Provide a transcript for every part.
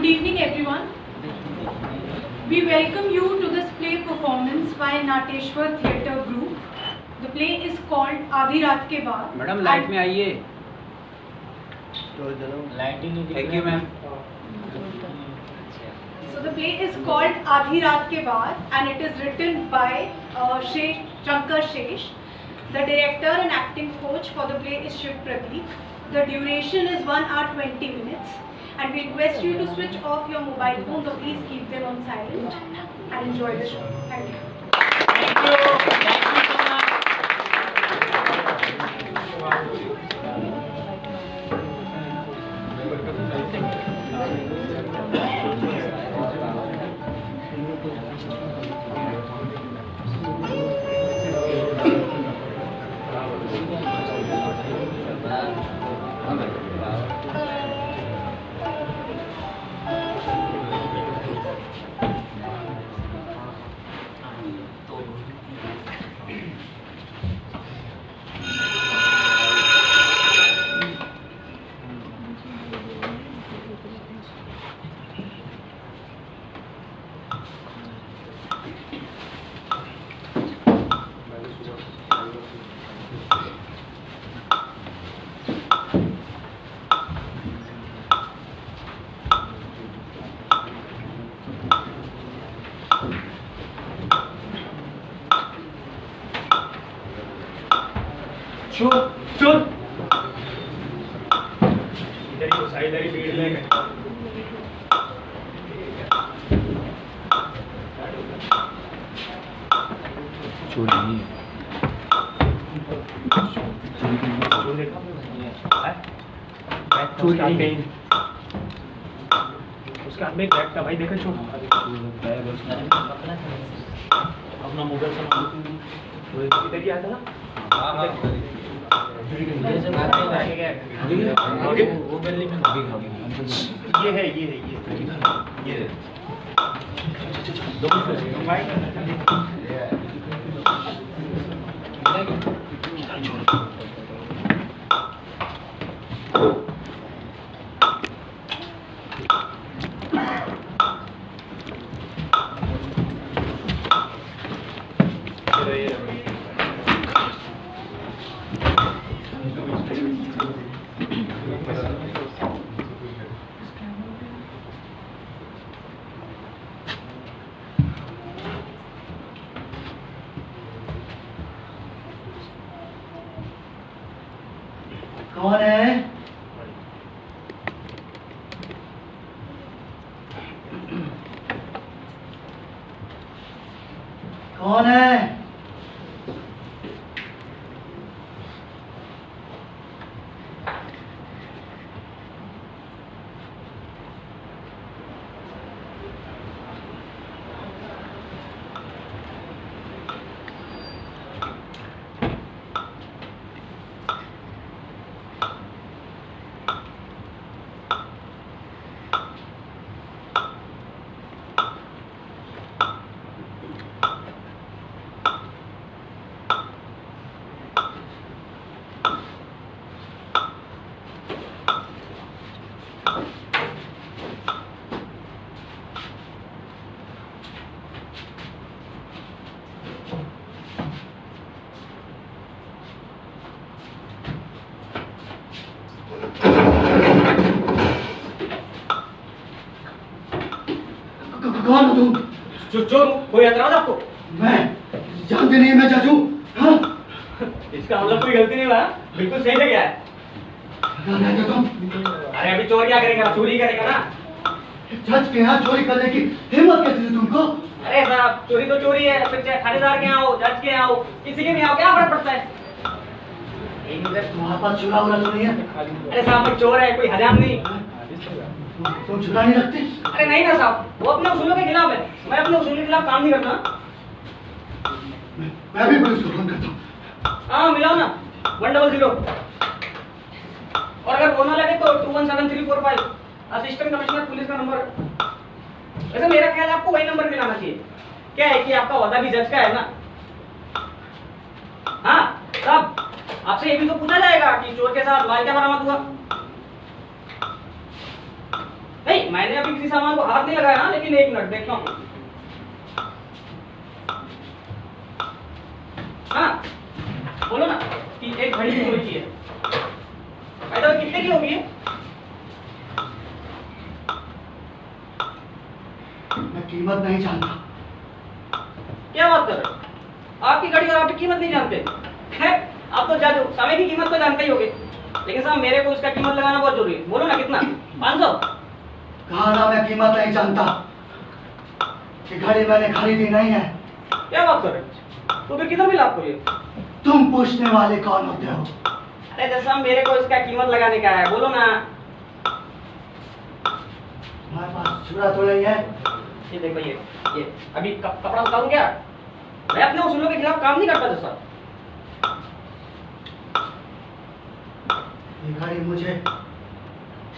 evening, everyone. We welcome you to this play performance by Nateshwar Theatre Group. The play is called आधी रात के बाद. Madam light में आइए. Light ही नहीं. Thank you ma'am. So the play is called आधी रात के बाद and it is written by Shankar Shesh. The director and acting coach for the play is Shiv Pradeep. The duration is 1 hour 20 minutes. And we request you to switch off your mobile phones, so please keep them on silent and enjoy the show. Thank you. Thank you. Thank you so much. चोर चोर इधर ही घुसा, इधर ही भीड़ में चोर नहीं है. चोर है. उसके हाथ में एक बैग था भाई, देखो चोर. अपना मोबाइल से इधर ही आता ना. वो गली में ये है कौन है? कौन है? कौन हो तुम? चोर. कोई एतराज आपको? मैं जानते नहीं, मैं चाचू. हाँ? इसका मतलब कोई गलती नहीं हुआ, बिल्कुल सही जगह है. कहाँ रहते हो तुम? अरे अभी चोर क्या करेगा, चोरी करेगा ना. जज के यहाँ चोरी करने की हिम्मत कैसी थी तुमको? अरे साहब, चोरी तो चोरी है, फिर चाहे थानेदार के यहाँ हो, जज के यहाँ हो, किसी के भी यहाँ हो, क्या फर्क पड़ता है. तुम्हारे पास चुरा उरा तो नहीं है? अरे साहब, मैं चोर है, कोई हजाम नहीं. तुम चुरा नहीं रखते? अरे नहीं ना साहब, वो अपने उसूलों के खिलाफ है. मैं अपने उसूलों के खिलाफ काम नहीं करता. मैं भी पुलिस को फोन करता हूँ. हाँ मिलाओ ना, 100. और अगर वो ना लगे तो 217345 असिस्टेंट कमिश्नर पुलिस का नंबर. वैसे मेरा ख्याल है आपको वही नंबर मिलाना चाहिए. क्या है कि आपका वादा भी जज का है ना. हाँ साहब, आपसे ये भी तो पूछा जाएगा कि चोर के साथ माल क्या बरामद हुआ. नहीं, मैंने अभी किसी सामान को हाथ नहीं लगाया ना, लेकिन एक मिनट देखता हूँ। हाँ बोलो ना कि एक घड़ी चोरी की है। तो कितने की होगी? मैं कीमत नहीं जानता। क्या बात कर रहे हो? आपकी घड़ी और आपकी कीमत नहीं जानते? खैर आप तो जज हो, समय की कीमत तो जानते ही होगे, लेकिन साहब मेरे को इसका कीमत लगाना बहुत जरूरी है। बोलो ना कितना? 500? कहा ना मैं कीमत नहीं जानता। ये घड़ी मैंने खरीदी नहीं है। क्या बात कर रहे हो? तो फिर कितना मिला आपको ये? तुम पूछने वाले कौन होते हो? अरे जैसा मेरे को इसका कीमत लगाने का है, बोलो ना। तुम्हारे पास छुरा तो नहीं है? ये देखो ये अभी कपड़ा उतारूं क्या? मैं अपने उसूलों के खिलाफ काम नहीं करता जैसा। ये घड़ी मुझे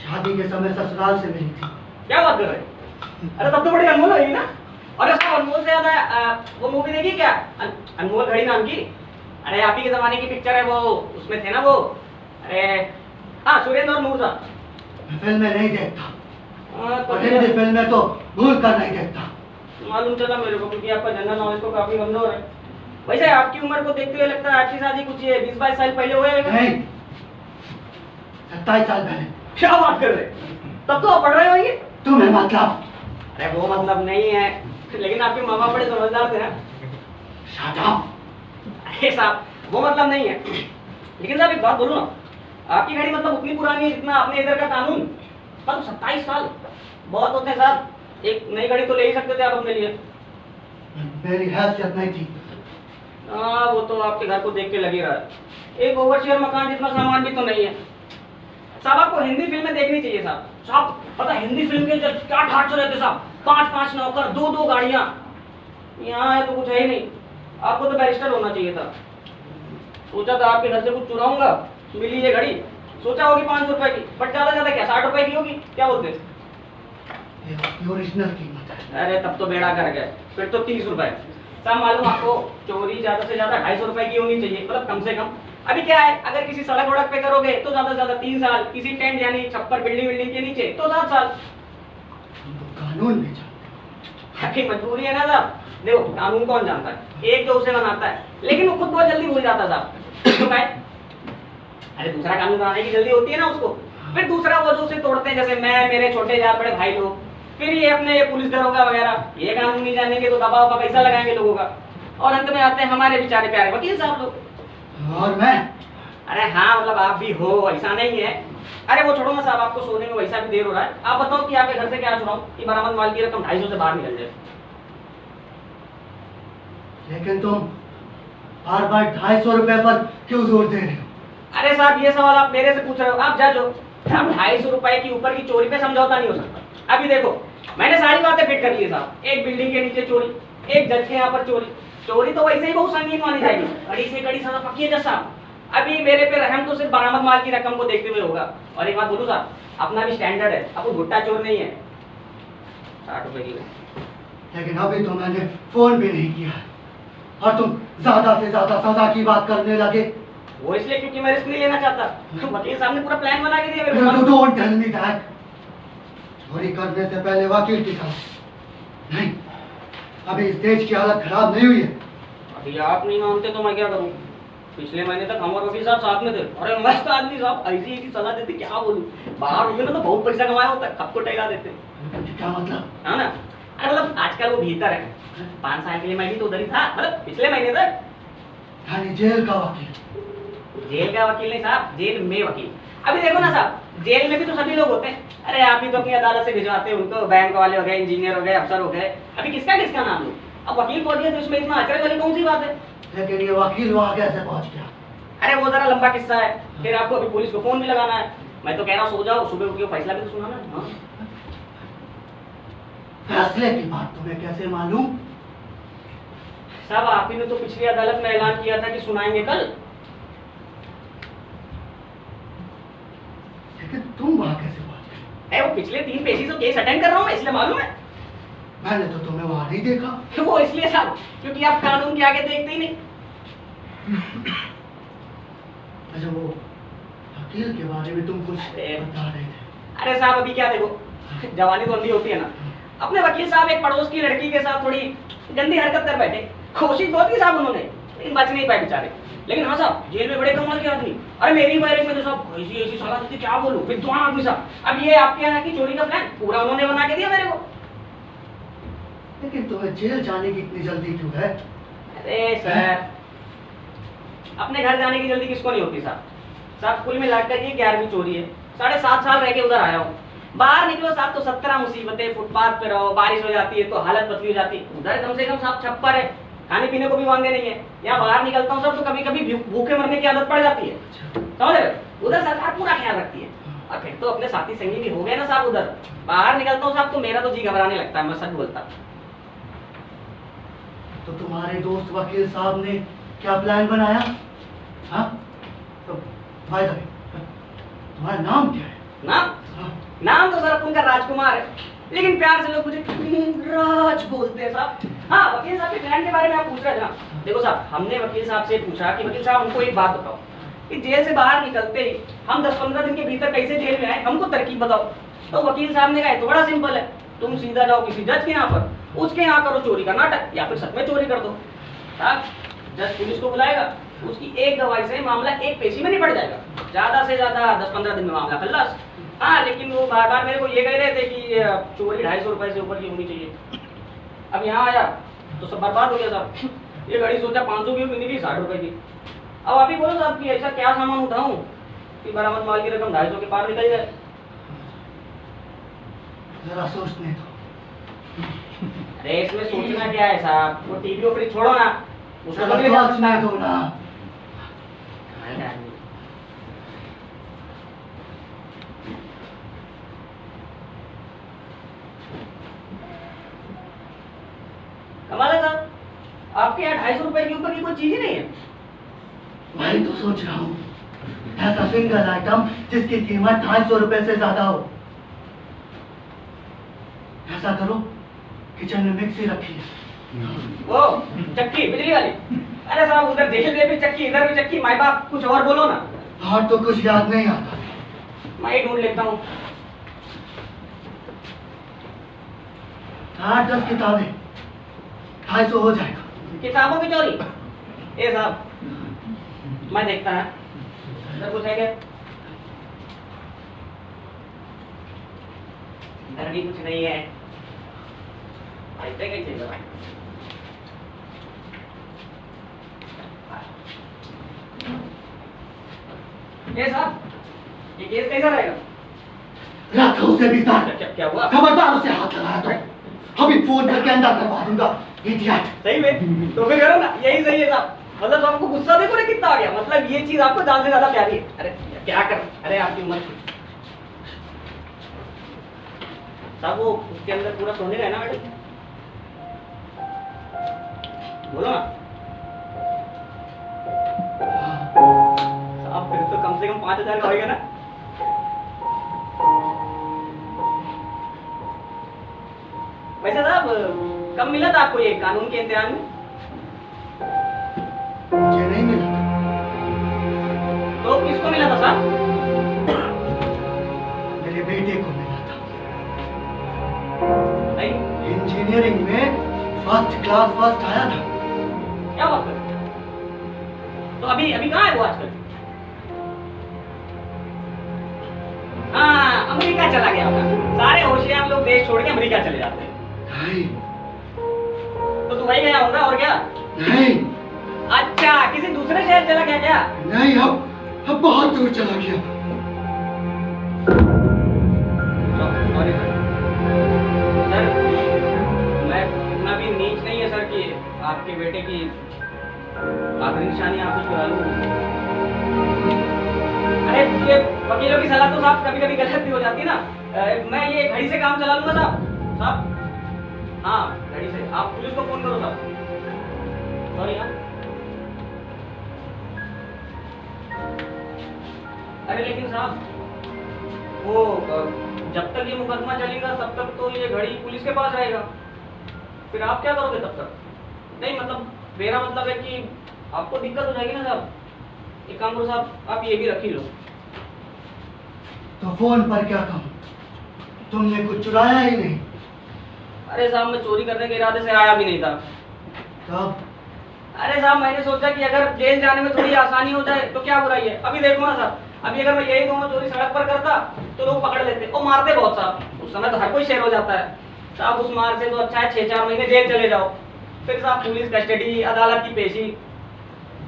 शादी के समय ससुराल से मिली थी। क्या बात कर रहे हैं? अरे तब तो बड़ी अनमोल होगी ना। अरे साहब अनमोल से याद है, वो मूवी देखी क्या, अनमोल घड़ी नाम की? अरे आप ही के जमाने की पिक्चर है वो, उसमें थे ना वो, अरे हाँ सुरेंद्र और नूर साहब। मैं फिल्में नहीं देखता, तो और हिंदी फिल्में तो भूल कर नहीं देखता। मालूम चला मेरे को, क्योंकि आपका जनरल नॉलेज को काफी कमजोर है। वैसे आपकी उम्र को देखते हुए लगता है आपकी शादी कुछ 20-22 साल पहले हुए हैं। नहीं, 27 साल पहले। क्या बात कर रहे हैं? तब तो आप पढ़ रहे होंगे। तुम्हें मतलब? अरे वो मतलब नहीं है, लेकिन आपके माँ बाप बड़े समझदार थे ना। Shut up! अरे साहब वो मतलब नहीं है, लेकिन साहब एक बात बोलूं ना, आपकी घड़ी मतलब उतनी पुरानी है जितना आपने इधर का कानून। मतलब 27 साल बहुत होते हैं साहब, एक नई घड़ी तो ले ही सकते थे आप अपने लिए। मेरी हैसियत नहीं थी। हाँ वो तो आपके घर को देख के लग ही रहा है। एक ओवरशेयर मकान जितना सामान भी तो नहीं है। साहब आपको हिंदी फिल्में देखनी चाहिए साहब। साहब पता है हिंदी फिल्म के जब क्या ढांचे रहते साहब, 5-5 नौकर, 2-2 गाड़ियां। यहाँ है तो कुछ है ही नहीं। आपको तो बैरिस्टर होना चाहिए था। सोचा था आपके घर से कुछ चुराऊंगा, मिली ये घड़ी। सोचा होगी 500 रुपए की, बट ज्यादा ज्यादा क्या 60 रुपए की होगी, क्या बोलते? ये ओरिजिनल कीमत है। अरे तब तो बेड़ा कर गए, फिर तो 30 रुपए। साहब मालूम आपको, चोरी ज्यादा से ज्यादा 250 रुपए की होनी चाहिए, मतलब कम से कम। अभी क्या है, अगर किसी सड़क वड़क पे करोगे तो ज्यादा से ज्यादा 3 साल, किसी टेंट यानी छप्पर बिल्डिंग के नीचे तो 7 साल। तुम तो कानून नहीं जानते। अभी मजबूरी है ना साहब। देखो कानून कौन जानता है, एक जो उसे बनाता है, लेकिन वो खुद बहुत जल्दी भूल जाता है साहब। तो क्या है? अरे दूसरा कानून बनाने की जल्दी होती है ना उसको, फिर दूसरा वो जो उसे तोड़ते हैं, जैसे मैं, मेरे छोटे यार बड़े भाई लोग, फिर ये अपने पुलिस दरोगा वगैरह, ये कानून नहीं जानेंगे तो दबाव का पैसा लगाएंगे लोगों का, और अंत में आते हैं हमारे बेचारे प्यारे वकील साहब लोग। और मैं? अरे हाँ मतलब आप भी हो, ऐसा नहीं है। अरे वो छोड़ो ना साहब, आपको सोने में वैसा भी देर हो रहा है। आप बताओ कि आपके घर से क्या चुराऊं कि बरामद माल की रकम 250 से बाहर निकल जाए। लेकिन तुम बार बार 250 रुपए पर क्यों जोर दे रहे हो? अरे साहब ये सवाल आप मेरे से पूछ रहे हो, आप जज हो। अब 250 रुपए की ऊपर की चोरी पे समझौता नहीं हो सकता। अभी देखो मैंने सारी बातें फिट कर ली साहब, एक बिल्डिंग के नीचे चोरी, एक जज के यहाँ पर चोरी, चोरी तो वैसे ही बहुत संगीन मानी जाएगी, कड़ी से कड़ी सजा पक्की है जज साहब। अभी मेरे पे रहम तो सिर्फ बरामद माल की रकम को देखते हुए होगा। और एक बात बोलूं साहब, अपना भी स्टैंडर्ड है, अब वो भुट्टा चोर नहीं है। 60 रुपए की। लेकिन अभी तो मैंने फोन भी नहीं किया है, और तुम ज्यादा से ज्यादा सजा की बात करने लगे। वो इसलिए क्योंकि मैं रिस्क नहीं लेना चाहता। तो वकील साहब ने पूरा प्लान बना के दिया मेरे को। Don't tell me that. चोरी करने से पहले वकील की सलाह नहीं। अभी इस देश की हालत खराब नहीं हुई है। अभी आप नहीं मानते तो मैं क्या करूं? पिछले महीने तक हम और वकील साहब साथ में थे। अरे मस्त आदमी साहब, ऐसी ऐसी सलाह देते, क्या बोलूं। बाहर होंगे ना तो बहुत पैसा कमाया होता है, सबको टहला देते। क्या मतलब? है ना? अरे मतलब आजकल वो भीतर है। 5 साल के लिए मैं भी तो उधर ही था, मतलब पिछले महीने तक। यानी जेल का वकील? जेल का वकील नहीं साहब, जेल में वकील। अभी देखो ना साहब, जेल में भी तो सभी लोग होते हैं। अरे आप ही तो अपनी अदालत से भिजवाते हैं उनको, बैंक वाले हो गए, इंजीनियर हो गए, अफसर हो गए। अभी किसका किसका नाम लो, अब वकील पहुंच गया तो इसमें इतना अचरज वाली कौन सी बात है? लेकिन ये वकील वहां कैसे पहुंच गया? अरे वो जरा लंबा किस्सा है, फिर आपको अभी पुलिस को फोन भी लगाना है। मैं तो कह रहा हूँ सो जाओ, सुबह उठ के फैसला भी तो सुनाना है। हाँ? फैसले की बात तुम्हें कैसे मालूम? साहब आप ही ने तो पिछली अदालत में ऐलान किया था कि सुनाएंगे कल। लेकिन तुम वहां कैसे पहुंच गए? अरे वो पिछले 3 पेशी से केस अटेंड कर रहा हूँ मैं, इसलिए मालूम है। मैंने तो तुम्हें वहां नहीं देखा। तो वो इसलिए साहब क्योंकि आप कानून के आगे देखते ही नहीं। अच्छा वो वकील के बारे में तुम कुछ बता रहे थे। अरे साहब अभी क्या देखो, जवानी तो अंधी होती है ना। अपने वकील साहब एक पड़ोस की लड़की के साथ थोड़ी गंदी हरकत कर बैठे। कोशिश बहुत की साहब उन्होंने, लेकिन बच नहीं पाए बेचारे। लेकिन हाँ साहब, जेल में बड़े कमाल के आदमी। अरे मेरी बारे में तो साहब ऐसी ऐसी सलाह देती, क्या बोलूं, विद्वान आदमी साहब। अब ये आपके यहाँ की चोरी का प्लान पूरा उन्होंने बना के दिया मेरे को। लेकिन तुम्हें जेल जाने की इतनी जल्दी क्यों है? अरे सर, अपने घर जाने की जल्दी किसको नहीं होती साहब। साहब कुल मिलाकर ये 11वीं चोरी है। 7.5 साल रह के उधर आया हूँ। बाहर निकलो साहब तो 17 मुसीबतें, फुटपाथ पे रहो, बारिश हो जाती है तो हालत पतली हो जाती है। उधर कम से कम साहब छप्पर है, खाने पीने को भी वांदे नहीं है। यहाँ बाहर निकलता हूँ साहब तो कभी कभी भूखे मरने की आदत पड़ जाती है, समझ रहे हो। उधर सरकार पूरा ख्याल रखती है। और फिर तो अपने साथी संगी भी हो गए ना साहब उधर। बाहर निकलता हूँ साहब तो मेरा तो जी घबराने लगता है, मैं सच बोलता। तो तुम्हारे दोस्त वकील साहब ने क्या प्लान बनाया? हाँ? तो भाई तुम्हारा नाम क्या है? नाम? हाँ। नाम तो सर उनका राजकुमार है, लेकिन प्यार से लोग मुझे राज बोलते हैं साहब। हाँ, वकील साहब के प्लान के बारे में आप पूछ रहे थे ना। देखो साहब, हमने वकील साहब से पूछा कि वकील साहब हमको एक बात बताओ कि जेल से बाहर निकलते ही हम 10-15 दिन के भीतर कैसे जेल में आए, हमको तरकीब बताओ। तो वकील साहब ने कहा तो बड़ा सिंपल है, तुम सीधा जाओ किसी जज के यहाँ पर, उसके यहाँ करो चोरी का नाटक, या फिर सच में चोरी कर दो। साहब जज पुलिस को बुलाएगा, उसकी एक गवाही से मामला एक पेशी में निपट जाएगा। ज्यादा से ज्यादा 10-15 दिन में मामला खल्लास। हाँ, लेकिन वो बार बार मेरे को ये कह रहे थे कि चोरी 250 रुपए से ऊपर की होनी चाहिए। अब यहाँ आया तो सब बर्बाद हो गया साहब। ये गाड़ी सोचा 500 की होगी, निकली 60 रुपए की। अब आप ही बोलो साहब कि ऐसा क्या सामान उठाऊं कि बरामद माल की रकम 250 के पार निकल जाए। जरा सोचने दो। अरे इसमें सोचना क्या है साहब, वो टीवी और फ्रिज छोड़ो ना, उसको जरा बदले जा सकता सोचने है। दो ना। कमाल है साहब, आपके यहाँ 250 रुपए के ऊपर की कोई चीज ही नहीं है। वही तो सोच रहा हूँ, ऐसा सिंगल आइटम जिसकी कीमत 250 रुपए से ज्यादा हो। ऐसा करो, किचन में मिक्सी रखी है। वो चक्की बिजली वाली। अरे साहब उधर जेल में भी चक्की, इधर भी चक्की, माई बाप कुछ और बोलो ना। और तो कुछ याद नहीं आता। मैं ही ढूंढ लेता हूँ। 8-10 किताबें, 250 हो जाएगा। किताबों की चोरी? ए साहब मैं देखता है, इधर कुछ है क्या? इधर भी कुछ नहीं है। ऐसे कैसे चल रहा है? ए साहब, ये केस कैसा रहेगा? रखो उसे भीतर। क्या हुआ? खबरदार उसे हाथ लगाया तो अभी फोन करके अंदर करवा दूंगा। इडियट। सही में? तो फिर करो ना, यही सही है साहब। मतलब आपको गुस्सा देखो ना कितना आ गया। मतलब ये चीज आपको जान से ज्यादा प्यारी है। अरे क्या कर, अरे आपकी उम्र की साहब, वो उसके अंदर पूरा सोने का है ना मैडम? बोलो ना साहब, फिर तो कम से कम 5000 का होगा ना? वैसे साहब कब मिला था आपको ये कानून के इम्तिहान में? मुझे नहीं मिला। तो किसको मिला था साहब? मेरे बेटे को मिला था। नहीं, इंजीनियरिंग में फर्स्ट क्लास फर्स्ट आया था। क्या बात कर? तो अभी अभी कहाँ है वो आजकल? हाँ, अमेरिका चला गया होगा। सारे होशियार लोग देश छोड़ के अमेरिका चले जाते हैं। नहीं तो तू वही गया होगा और क्या? नहीं अच्छा, किसी दूसरे शहर चला गया क्या? नहीं, अब बहुत दूर चला गया। सॉरी सर, मैं इतना भी नीच नहीं है सर कि आपके बेटे की आखिरी निशानी आप ही चुरा लूं। अरे ये वकीलों की सलाह तो साहब कभी कभी गलत भी हो जाती है ना। मैं ये घड़ी से काम चला लूंगा साहब। हाँ, घड़ी से। आप पुलिस को फोन करो साहब। सॉरी। हाँ, अरे लेकिन साहब वो जब तक ये मुकदमा चलेगा तब तक तो ये घड़ी पुलिस के पास रहेगा। फिर आप क्या करोगे तब तक? नहीं मतलब मेरा मतलब है कि आपको दिक्कत हो जाएगी ना साहब। एक काम करो साहब, आप ये भी रख ही लो। तो फोन पर क्या कहूँ? तुमने कुछ चुराया ही नहीं। अरे साहब मैं चोरी करने के इरादे से आया भी नहीं था। तब अरे साहब मैंने सोचा कि अगर जेल जाने में थोड़ी आसानी हो जाए तो क्या बुराई है। अभी देखो ना साहब, अभी अगर मैं यही दोनों चोरी सड़क पर करता तो लोग पकड़ लेते और मारते बहुत साहब। उस समय तो हर कोई शेर हो जाता है साहब। उस मार से तो अच्छा है 6-4 महीने जेल चले जाओ, फिर साहब पुलिस कस्टडी, अदालत की पेशी,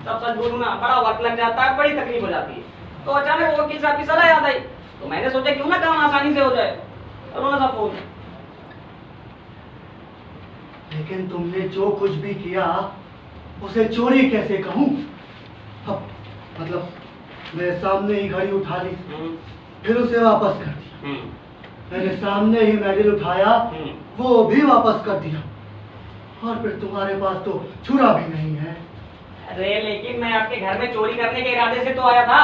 सब सच बोलूं ना बड़ा वक्त लग जाता है, बड़ी तकलीफ हो जाती है। तो अचानक वो वकील साहब की सलाह याद आई तो मैंने सोचा क्यों ना काम आसानी से हो जाए। और उन्होंने साहब फोन, लेकिन तुमने जो कुछ भी किया उसे चोरी कैसे कहूँ? मतलब मेरे सामने ही घड़ी उठा ली, फिर उसे वापस कर दिया। मेरे सामने ही मेडल उठाया, वो भी वापस कर दिया। और फिर तुम्हारे पास तो छुरा भी नहीं है। अरे लेकिन मैं आपके घर में चोरी करने के इरादे से तो आया था।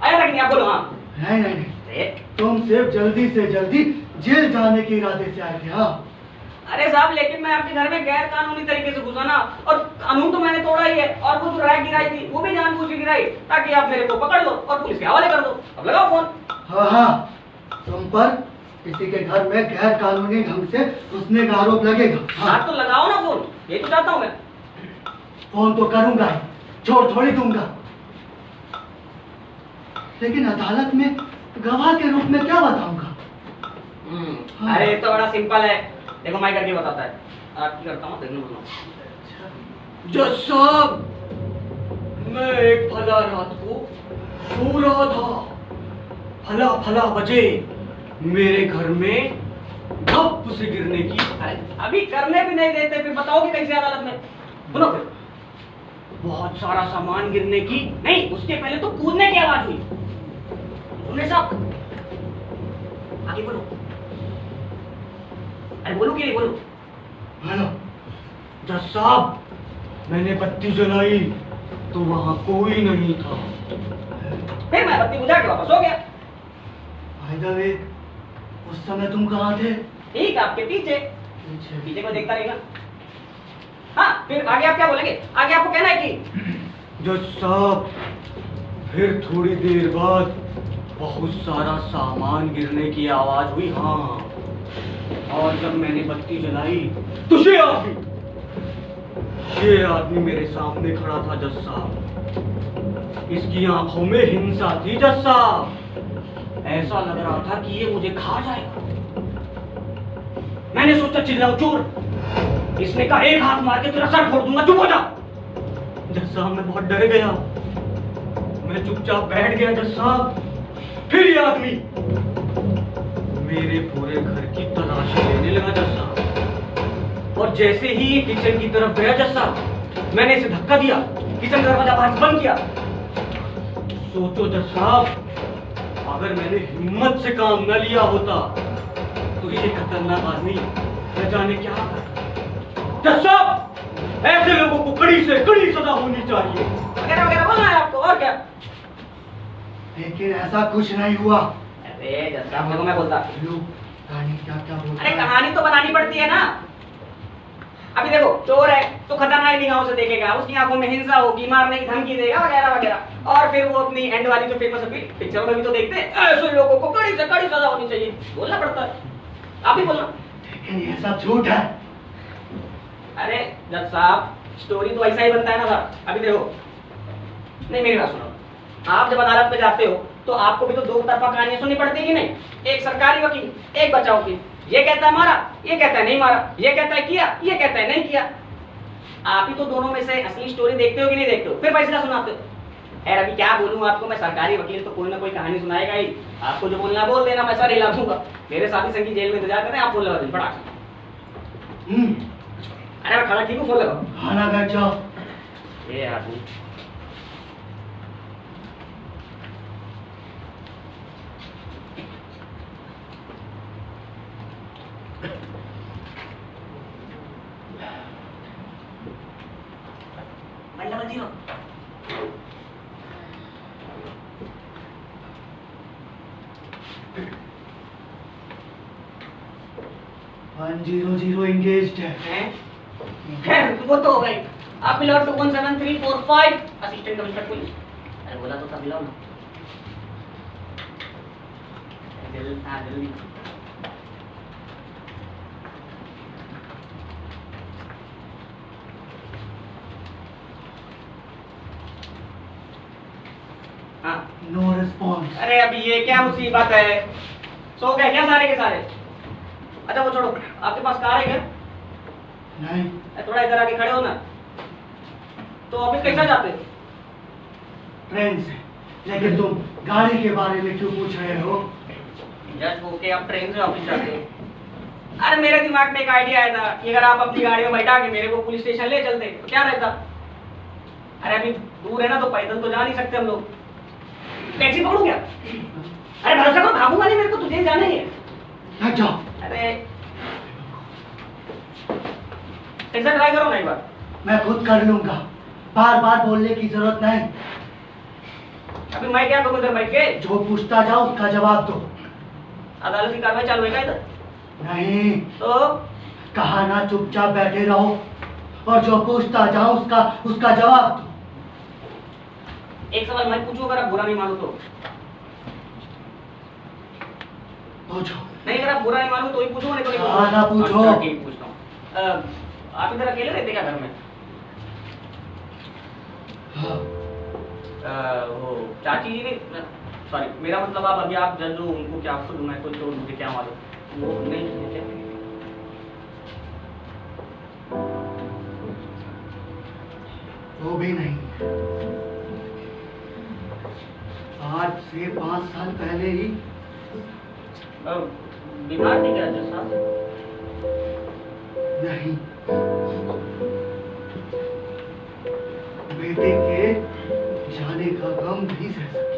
आया था कि नहीं आप बोलो? हाँ। नहीं नहीं नहीं, तुम सिर्फ जल्दी से जल्दी जेल जाने के इरादे से आए थे। हाँ। अरे साहब लेकिन मैं आपके घर में गैर कानूनी तरीके से घुसा ना, और कानून तो मैंने तोड़ा ही है। और वो जो रैक गिराई थी वो भी जानबूझ के गिराई ताकि आप मेरे को पकड़ लो और पुलिस के हवाले कर दो। अब लगाओ फोन। हाँ हाँ, तुम पर किसी के घर में गैर कानूनी ढंग से घुसने का आरोप लगेगा। हाँ तो लगाओ ना फोन, ये तो चाहता हूँ मैं। फोन तो करूंगा ही, छोड़ थोड़ी दूंगा। लेकिन अदालत में गवाह के रूप में क्या बताऊंगा? हाँ। अरे तो बड़ा सिंपल है, देखो मैं करके बताता है। आप क्या करता हूँ देखने बोलो। जज साहब, मैं एक भला रात को सो रहा था, भला भला बजे मेरे घर में धप से गिरने की। अरे अभी करने भी नहीं देते, फिर बताओगे कैसे अदालत में? बोलो फिर। बहुत सारा सामान गिरने की। नहीं, उसके पहले तो कूदने की आवाज हुई। सुनने साहब, आगे बोलो। अरे बोलो कि नहीं बोलो? हेलो जज साहब, मैंने बत्ती जलाई तो वहां कोई नहीं था। फिर मैं बत्ती बुझा के वापस हो गया। भाई दवे, उस समय तुम कहाँ थे? ठीक, आपके पीछे। पीछे। पीछे को देखता रहेगा। हाँ, फिर आगे आप क्या बोलेंगे? आगे आपको कहना है कि जज साहब, फिर थोड़ी देर बाद बहुत सारा सामान गिरने की आवाज हुई। हाँ, और जब मैंने बत्ती जलाई तो ये आदमी मेरे सामने खड़ा था जज साहब। इसकी आंखों में हिंसा थी जज साहब। ऐसा लग रहा था कि ये मुझे खा जाएगा। मैंने सोचा चिल्लाऊं चोर। इसने कहा एक हाथ मार के तेरा सर फोड़ दूंगा, चुप हो जा। जज साहब मैं बहुत डर गया, मैं चुपचाप बैठ गया जज साहब। फिर ये आदमी मेरे पूरे घर की तलाशी लेने लगा जज साहब। और जैसे ही ये किचन की तरफ गया जज साहब, मैंने इसे धक्का दिया, किचन का दरवाजा बाहर से बंद किया। सोचो जज साहब, अगर मैंने हिम्मत से काम न लिया होता तो ये खतरनाक आदमी न जाने क्या करता। जज साहब, ऐसे लोगों को कड़ी से कड़ी सजा होनी चाहिए। वगैरह वगैरह बोलना है आपको, और क्या? लेकिन ऐसा कुछ नहीं हुआ। अरे जज साहब देखो मैं बोलता। कहानी क्या क्या बोलता अरे है? कहानी तो बनानी पड़ती है ना। अभी देखो चोर है तो खतरनाक निगाहों से देखेगा, उसकी आंखों में हिंसा होगी, मारने की धमकी देगा वगैरह वगैरह। और फिर वो अपनी एंड वाली जो फेमस पिक्चरों में भी तो देखते हैं, ऐसे लोगों को कड़ी से कड़ी सजा होनी चाहिए। बोलना पड़ता है, आप ही बोलना। लेकिन ये सब झूठ है। अरे जज साहब, स्टोरी तो ऐसा ही बनता है ना साहब। अभी देखो, नहीं मेरी बात सुनो। आप जब अदालत में जाते हो तो आपको भी तो दो तरफा कहानियां सुननी पड़ती है कि नहीं? एक सरकारी वकील, एक बचाव वकील। ये कहता है मारा, ये कहता है नहीं मारा, ये कहता है किया, ये कहता है नहीं किया। आप ही तो दोनों में से असली स्टोरी देखते हो कि नहीं देखते हो, फिर फैसला सुनाते हो। यार अभी क्या बोलूं आपको मैं, सरकारी वकील तो कोई ना कोई कहानी सुनाएगा ही। आपको जो बोलना बोल देना, मैं सर हिला दूंगा। मेरे साथी संगी जेल में इंतजार कर रहे हैं, आप फोन लगा दीजिए फटाक से। अरे मैं खड़ा ठीक हूँ, फोन लगाओ। खाना बैठ जाओ। ये आदमी डबल जीरो। 100 engaged है। खैर वो तो हो गई। आप मिलाओ 217345 असिस्टेंट कमिश्नर पुलिस। अरे बोला तो था मिलाओ ना। जल्दी। हाँ। No response. अरे अभी ये क्या मुसीबत है? सो गए क्या सारे के सारे? अच्छा वो छोड़ो, आपके पास कार है क्या? नहीं। थोड़ा इधर आके खड़े हो ना। तो ऑफिस कैसा जाते हो? ट्रेन से। लेकिन तुम गाड़ी के बारे में क्यों पूछ रहे हो? जज होके आप ट्रेन से ऑफिस जाते हो? अरे मेरे दिमाग में एक आइडिया आया था कि अगर आप अपनी गाड़ी में बैठा के मेरे को पुलिस स्टेशन ले चलते तो क्या रहता? अरे अभी दूर है ना, तो पैदल तो जा नहीं सकते हम लोग। टैक्सी पकड़ू क्या? अरे भरोसा करो, भागूंगा नहीं, मेरे को तुझे जाना ही है। हट जाओ। अरे कैसा ट्राई करो ना एक बार। मैं खुद कर लूंगा, बार बार बोलने की जरूरत नहीं। अभी मैं क्या करूँ इधर बैठ के? जो पूछता जाओ उसका जवाब दो। अदालत की कार्रवाई चालू है क्या इधर? नहीं। तो कहा ना चुपचाप बैठे रहो और जो पूछता जाओ उसका जवाब दो। एक सवाल मैं पूछूं, अगर आप बुरा नहीं मानो तो? पूछो। नहीं, अगर आप बुरा नहीं मानो तो ही पूछूं, नहीं तो नहीं हाँ, ना पूछो। अच्छा, ठीक पूछता हूँ। आप इधर अकेले रहते क्या घर में? हाँ। वो चाची जी ने, सॉरी मेरा मतलब आप अभी आप जज हो, उनको क्या आपको मैं तो जो मुझे क्या मालूम, वो नहीं है क्या? वो भी नहीं। आज से 5 साल पहले ही बीमार थी क्या जज साहब? नहीं, बेटे के जाने का गम नहीं सह सकी।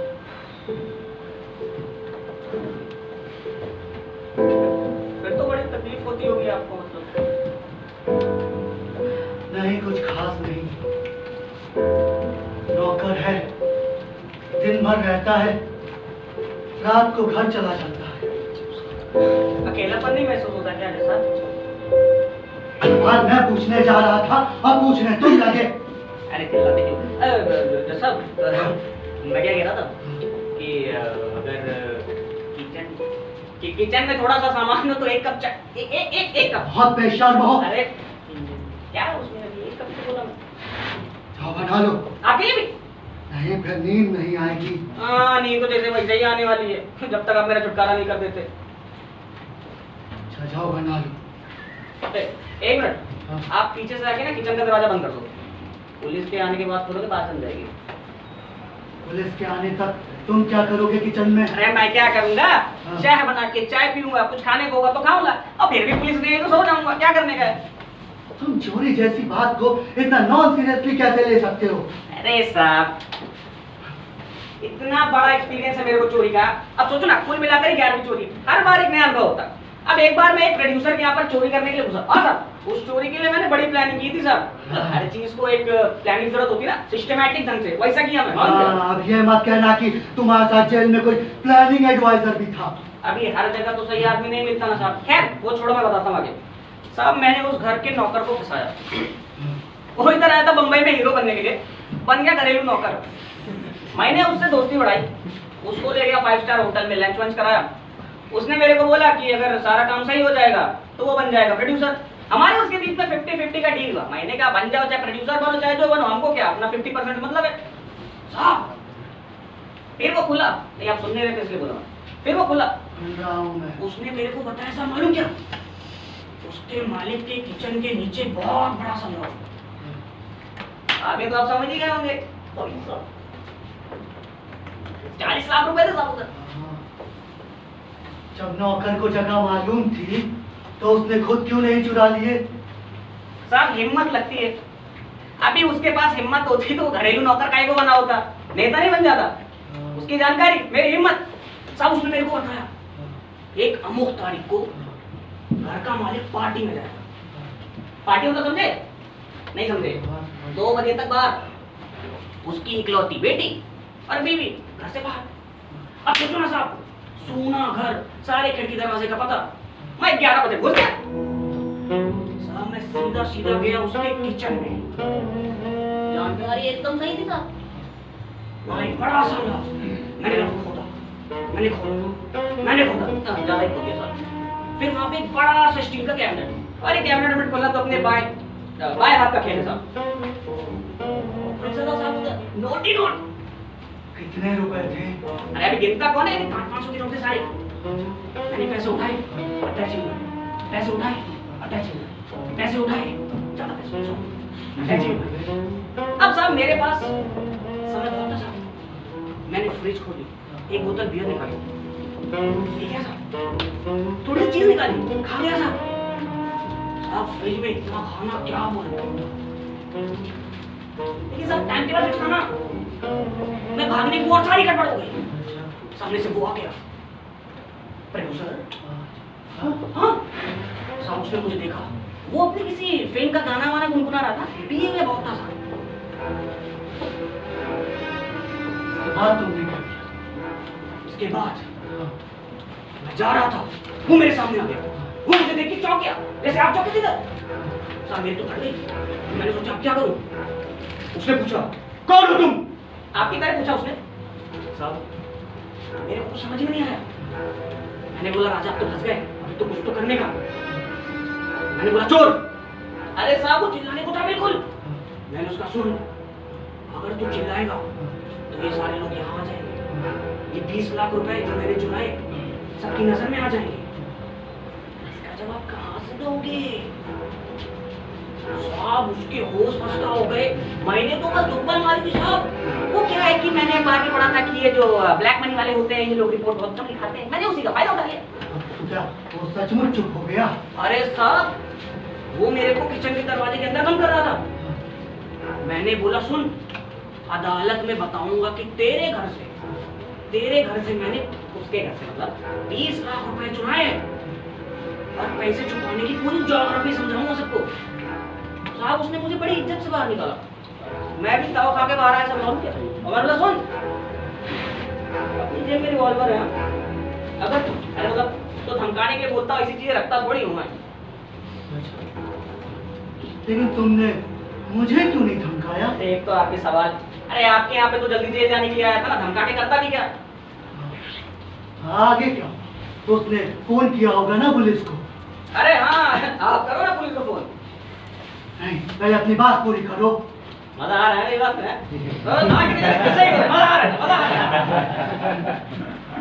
फिर तो बड़ी तकलीफ होती होगी आपको, मतलब? नहीं, कुछ खास नहीं। नौकर है, दिन भर रहता है, रात को घर चला जाता है। अकेलापन नहीं महसूस होता क्या जैसा? और मैं पूछने जा रहा था और पूछने तुम लगे। अरे चिल्लाते क्यों? जैसा मैं क्या कह रहा था कि अगर किचन में थोड़ा सा सामान हो तो एक कप चाय, एक कप। बहुत बेशर्म हो। अरे क्या है उसमें? अभी एक कप से बोला मैं। जाओ बना लो। अकेले भी? नहीं, फिर नींद नहीं आएगी। हाँ, नींद तो जैसे वैसे ही आने वाली है जब तक आप मेरा छुटकारा नहीं कर देते। अच्छा जाओ बना लो। एक मिनट, हाँ। आप पीछे से आके ना किचन का दरवाजा बंद कर दो। पुलिस के आने के बाद खोलोगे, बात समझ जाएगी। पुलिस के आने तक तुम क्या करोगे किचन में? अरे मैं क्या करूंगा? हाँ। चाय बना के चाय पीऊंगा, कुछ खाने को होगा तो खाऊंगा, और फिर भी पुलिस नहीं है तो सो जाऊंगा। क्या करने का है? तुम चोरी जैसी बात को इतना नॉन सीरियसली कैसे ले सकते हो? अरे साहब, इतना बड़ा एक्सपीरियंस है मेरे को चोरी का। अब सोचो ना, कुल मिलाकर 11वीं चोरी, हर बार एक नया अनुभव होता। अब एक बार मैं एक प्रोड्यूसर के यहाँ पर चोरी करने के लिए घुसा। हाँ साहब, उस चोरी के लिए मैंने बड़ी प्लानिंग की थी साहब। हर चीज को एक प्लानिंग जरूरत होती है ना, सिस्टमैटिक ढंग से, वैसा किया मैं। अब ये मत कहना कि तुम्हारे साथ जेल में कोई प्लानिंग एडवाइजर भी था। अभी हर जगह तो सही आदमी नहीं मिलता ना साहब। खैर वो छोड़ो, मैं बताता हूँ आगे। साहब मैंने उस घर के नौकर को फंसाया। वो इधर आया था बम्बई में हीरो बनने के लिए, बन गया घरेलू नौकर। मैंने उससे दोस्ती बढ़ाई, उसको ले गया 5 स्टार होटल में, लंच वंच कराया। उसने मेरे को बोला कि अगर सारा काम सही हो जाएगा तो वो बन जाएगा प्रोड्यूसर। हमारे उसके बीच में 50-50 का डील हुआ। मैंने कहा बन जाओ, चाहे प्रोड्यूसर बनो चाहे जो बनो, हमको क्या, अपना 50% मतलब है साहब। फिर वो खुला, नहीं आप सुनने रहे थे इसलिए बोला। फिर वो खुला, उसने मेरे को बताया साहब, मालूम क्या? उसके मालिक के किचन के नीचे बहुत बड़ा संग्रह। आगे तो आप समझ ही गए होंगे। 40 लाख रुपए थे साहब उधर। जब नौकर को जगह मालूम थी तो उसने खुद क्यों नहीं चुरा लिए? साहब हिम्मत लगती है। अभी उसके पास हिम्मत होती तो घरेलू नौकर काहे को बना होता, नेता नहीं बन जाता। उसकी जानकारी, मेरी हिम्मत। साहब उसने मेरे को बताया एक अमुक तारीख को घर का मालिक पार्टी में जाएगा। पार्टी होता समझे? नहीं समझे? 2 बजे तक बाहर, उसकी इकलौती बेटी और बीवी घर से बाहर। अब सोचो ना साहब, सोना घर, सारे खिड़की दरवाजे का पता। मैं 11 बजे घुस गया साहब। मैं सीधा सीधा गया उसके किचन में। जानकारी एकदम सही थी साहब। वहाँ एक बड़ा सा मैंने खोदा, ज्यादा ही खोद दिया साहब। फिर वहाँ पे एक बड़ा सा स्टील का कैबिनेट, और एक कैबिनेट खोला तो अपने बाएं हाथ का खेल है साहब। साहब नोट ही नोट। कितने रुपए थे? अरे अभी गिनता कौन है? 500 के नोट थे सारे। मैंने पैसे उठाए, अटैच हुए, पैसे उठाए, अटैच हुए, पैसे उठाए, ज्यादा पैसे अटैच हुए। अब साहब मेरे पास समय बहुत था साहब। मैंने फ्रिज खोली, एक बोतल बियर निकाली, ठीक है साहब, थोड़ी सी चीज निकाली, खा लिया साहब। फ्रिज में इतना खाना क्या बोलूं, लेकिन साहब टाइम टेबल फिक्स था ना। मैं भागने की और सारी गड़बड़ हो गई। सामने से वो आ गया, प्रोड्यूसर। हाँ साहब, उसने मुझे देखा, वो अपने किसी फिल्म का गाना वाना गुनगुना रहा था, पिए हुए बहुत था साहब। बात तुमने क्या किया? इसके बाद मैं जा रहा था, वो मेरे सामने आ गया, वो मुझे देख के चौंक गया, जैसे आप चौंके थे साहब। मेरी तो फट गई। मैंने सोचा अब क्या करूं। उसने पूछा कौन हो तुम? आपकी तरह पूछा उसने साहब। मेरे को समझ में नहीं आया। मैंने बोला राजा, आप तो फंस गए, अभी तो कुछ तो करने का। मैंने बोला चोर। अरे साहब वो चिल्लाने को था बिल्कुल। मैंने उसका सुन, अगर तू चिल्लाएगा तो ये सारे लोग यहाँ आ जाएंगे, ये 20 लाख रुपए जो मैंने चुराए सबकी नजर में आ जाएंगे। इसका जवाब कहाँ से दोगे? साहब उसके होश फंसता हो गए। मैंने तो बस दुब्बल मारी थी साहब। वो क्या है कि मैंने अखबार में पढ़ा था कि ये जो ब्लैक मनी वाले होते हैं, ये लोग रिपोर्ट बहुत कम लिखाते हैं, मैंने उसी का फायदा उठा लिया। तो क्या वो सचमुच चुप हो गया? अरे साहब वो मेरे को किचन के दरवाजे के अंदर बंद कर रहा था। मैंने बोला सुन, अदालत में बताऊंगा कि तेरे घर से मैंने, उसके घर से मतलब 20 लाख रुपए चुराए और पैसे छुपाने की पूरी ज्योग्राफी समझाऊंगा सबको। साहब उसने मुझे बड़ी इज्जत से बाहर निकाला। मैं भी ताव खा के बाहर आया, समझाऊं क्या? और बोला सुन, अपनी जेब में रिवॉल्वर है, अगर अरे मतलब तो धमकाने के लिए बोलता हूं, ऐसी चीजें रखता थोड़ी हूं मैं। लेकिन तुमने मुझे क्यों नहीं धमकाया? एक तो आपके सवाल, अरे आपके यहाँ पे तो जल्दी जेल जाने के लिए आया था ना, धमका के करता भी क्या? आगे क्या? तो उसने फोन किया होगा ना पुलिस को? अरे हाँ, आप करो ना पुलिस को फोन। नहीं, पहले अपनी बात पूरी करो। मजा आ रहा है ये बात में? मजा आ रहा है।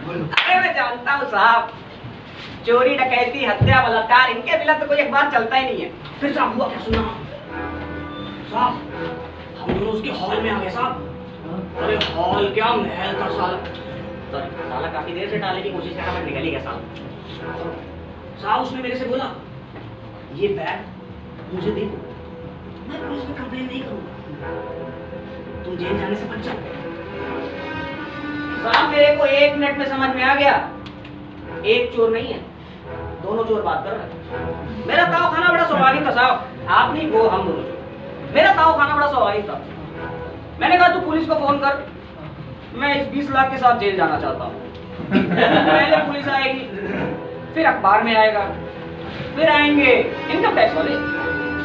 बोलो। अरे मैं जानता हूँ साहब, चोरी डकैती हत्या बलात्कार इनके बिना तो कोई अखबार चलता ही नहीं है। फिर साहब हुआ क्या सुना साहब? हम दोनों उसके हॉल में आ गए साहब। अरे हॉल क्या महल था साला काफी देर से डालने की कोशिश कर रहा, मैं निकल ही गया साहब। उसने मेरे से बोला ये बैग मुझे दे दो, मैं पुलिस में कंप्लेन नहीं करूंगा, तुम जेल जाने से बच जाओ। साहब मेरे को 1 मिनट में समझ में आ गया, एक चोर नहीं है, दोनों चोर बात कर रहे हैं। मेरा ताव खाना बड़ा स्वाभाविक था साहब, आप नहीं वो हम दोनों चोर। मेरा ताव खाना बड़ा स्वाभाविक था। मैंने कहा तू पुलिस को फोन कर, मैं इस 20 लाख के साथ जेल जाना चाहता हूँ। पहले पुलिस आएगी, फिर अखबार में आएगा, फिर आएंगे इनकम टैक्स वाले,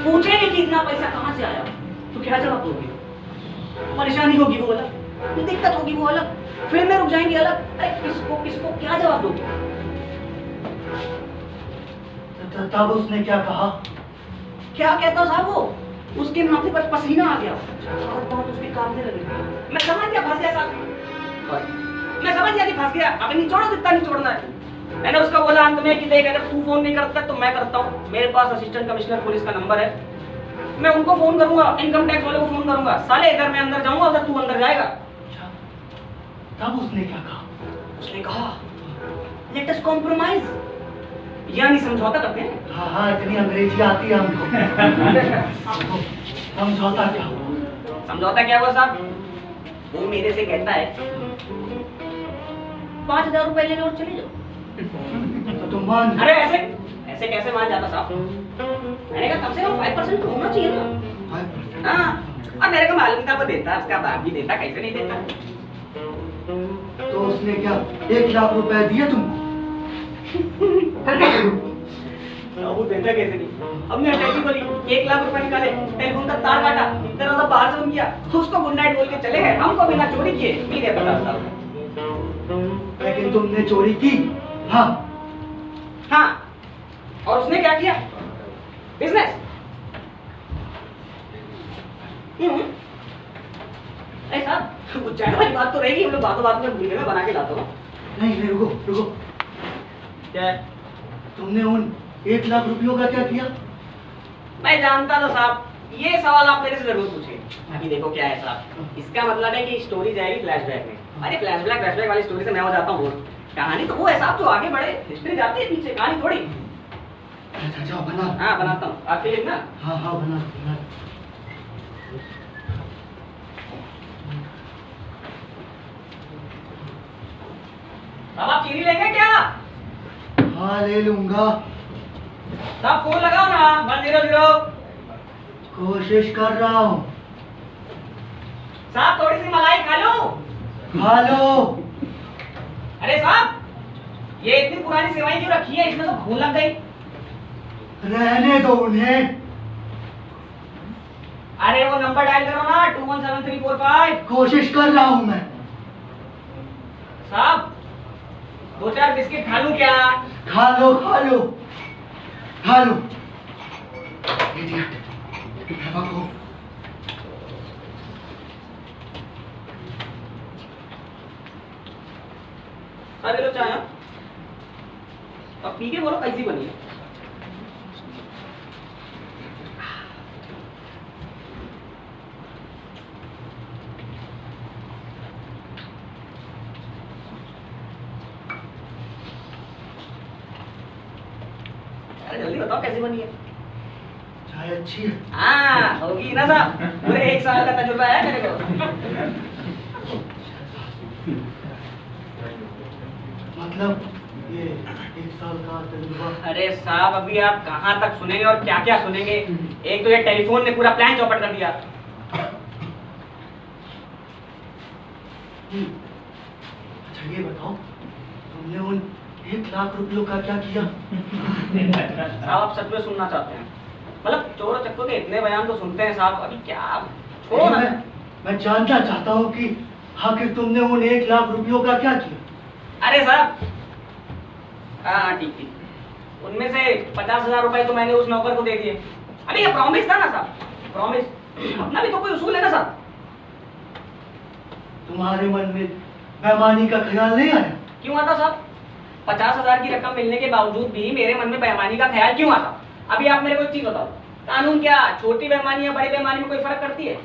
पूछेंगे कि इतना पैसा कहाँ से आया, तो क्या जवाब दोगे? परेशानी होगी वो अलग, दिक्कत होगी वो अलग, फिल्में रुक जाएंगी अलग। अरे किसको क्या जवाब दोगे? तब उसने क्या कहा? क्या कहता साहब वो? उसके माथे पर पसीना आ गया और बहुत उसके कांपने लगे। मैं समझ गया फंस गया साहब, मैं समझ गया कि फंस गया। अब निचोड़ो जितना निचोड़ना है। मैंने उसका बोला अंत में कि देख अगर तू फोन नहीं करता तो मैं करता हूँ, मेरे पास असिस्टेंट कमिश्नर पुलिस का नंबर है, मैं उनको फोन करूंगा, इनकम टैक्स वाले को फोन करूंगा। साले इधर मैं अंदर जाऊंगा, उधर तू अंदर जाएगा। तब उसने क्या कहा? उसने कहा लेट अस कॉम्प्रोमाइज, यानी समझौता करते हैं। हाँ हाँ, इतनी अंग्रेजी आती है हमको। आपको समझौता क्या हुआ? समझौता क्या हुआ साहब? वो मेरे से कहता है 5000 रुपए लेने और चले जाओ। तो तुम मान? अरे ऐसे कैसे मान जाता साहब? मैंने कहा कम से कम 5% तो होना चाहिए ना। हाँ, और मेरे को मालूम था वो देता, उसका बाप भी देता, कैसे नहीं देता। तो उसने क्या 1 लाख रुपए दिए तुमको? वो देता कैसे नहीं? हमने अटैची बोली 1 लाख रुपए निकाले, टेलीफोन का तार काटा, दरवाजा बाहर से बंद किया, उसको गुड नाइट बोल के चले गए, हमको बिना चोरी किए मिल गया 50,000। लेकिन तुमने चोरी की? हाँ हाँ, और उसने क्या किया? बिजनेस। अरे साहब वो चाय वाली बात तो रहेगी, हम लोग बातों बात में भूल गए, मैं बना के लाता हूँ। नहीं नहीं, रुको रुको। क्या है? तुमने उन 1 लाख रुपयों का क्या किया? मैं जानता था साहब, ये सवाल आप मेरे से जरूर पूछे। अभी देखो क्या है साहब, इसका मतलब है कि स्टोरी जाएगी फ्लैशबैक में। अरे फ्लैशबैक वाली स्टोरी से मैं हो जाता हूँ। कहानी तो वो है साहब जो आगे बढ़े, हिस्ट्री जाती है पीछे, कहानी थोड़ी। अच्छा जाओ बना। हाँ बनाता हूँ, आपके लिए ना। हाँ हाँ बना बना। अब आप चीनी लेंगे क्या? हाँ ले लूंगा। साहब फोन लगाओ ना, 100। कोशिश कर रहा हूँ। साहब थोड़ी सी मलाई खा लो। खा लो। अरे साहब ये इतनी पुरानी सेवाएं क्यों रखी है, इसमें तो भूल लग गई। रहने दो उन्हें। अरे वो नंबर डायल करो ना, 217345। कोशिश कर रहा हूँ मैं। साहब 2-4 बिस्किट खा लूं क्या? खा लो खा लो खा लो। इडियट। बेवकूफ। अरे लो चाय। अब पी के बोलो कैसी बनी है। अरे जल्दी बताओ कैसी बनी है। चाय अच्छी है। हाँ होगी ना साहब, पूरे 1 साल का तजुर्बा है मेरे को। मतलब ये 1 साल का तजुर्बा। अरे साहब अभी आप कहाँ तक सुनेंगे और क्या क्या सुनेंगे। एक तो ये टेलीफोन ने पूरा प्लान चौपट कर दिया। अच्छा ये बताओ, तुमने उन 1 लाख रुपयों का क्या किया? साहब आप सच में सुनना चाहते हैं? मतलब चोर चक्कों के इतने बयान तो सुनते हैं साहब, अभी क्या छोड़ो ना। मैं जानना चाहता हूँ कि आखिर तुमने उन 1 लाख रुपयों का क्या किया? अरे साहब हाँ ठीक, उनमें से 50,000 रुपए तो मैंने उस नौकर को दे दिए। अभी ये प्रॉमिस था ना साहब, प्रॉमिस, अपना भी तो कोई उसूल है ना साहब। तुम्हारे मन में बेईमानी का ख्याल नहीं आया? क्यों आता साहब? 50,000 की रकम मिलने के बावजूद भी मेरे मन में बेईमानी का ख्याल क्यों आता? अभी आप मेरे को एक चीज बताओ, कानून क्या छोटी बेईमानी या बड़ी बेईमानी में कोई फर्क करती है?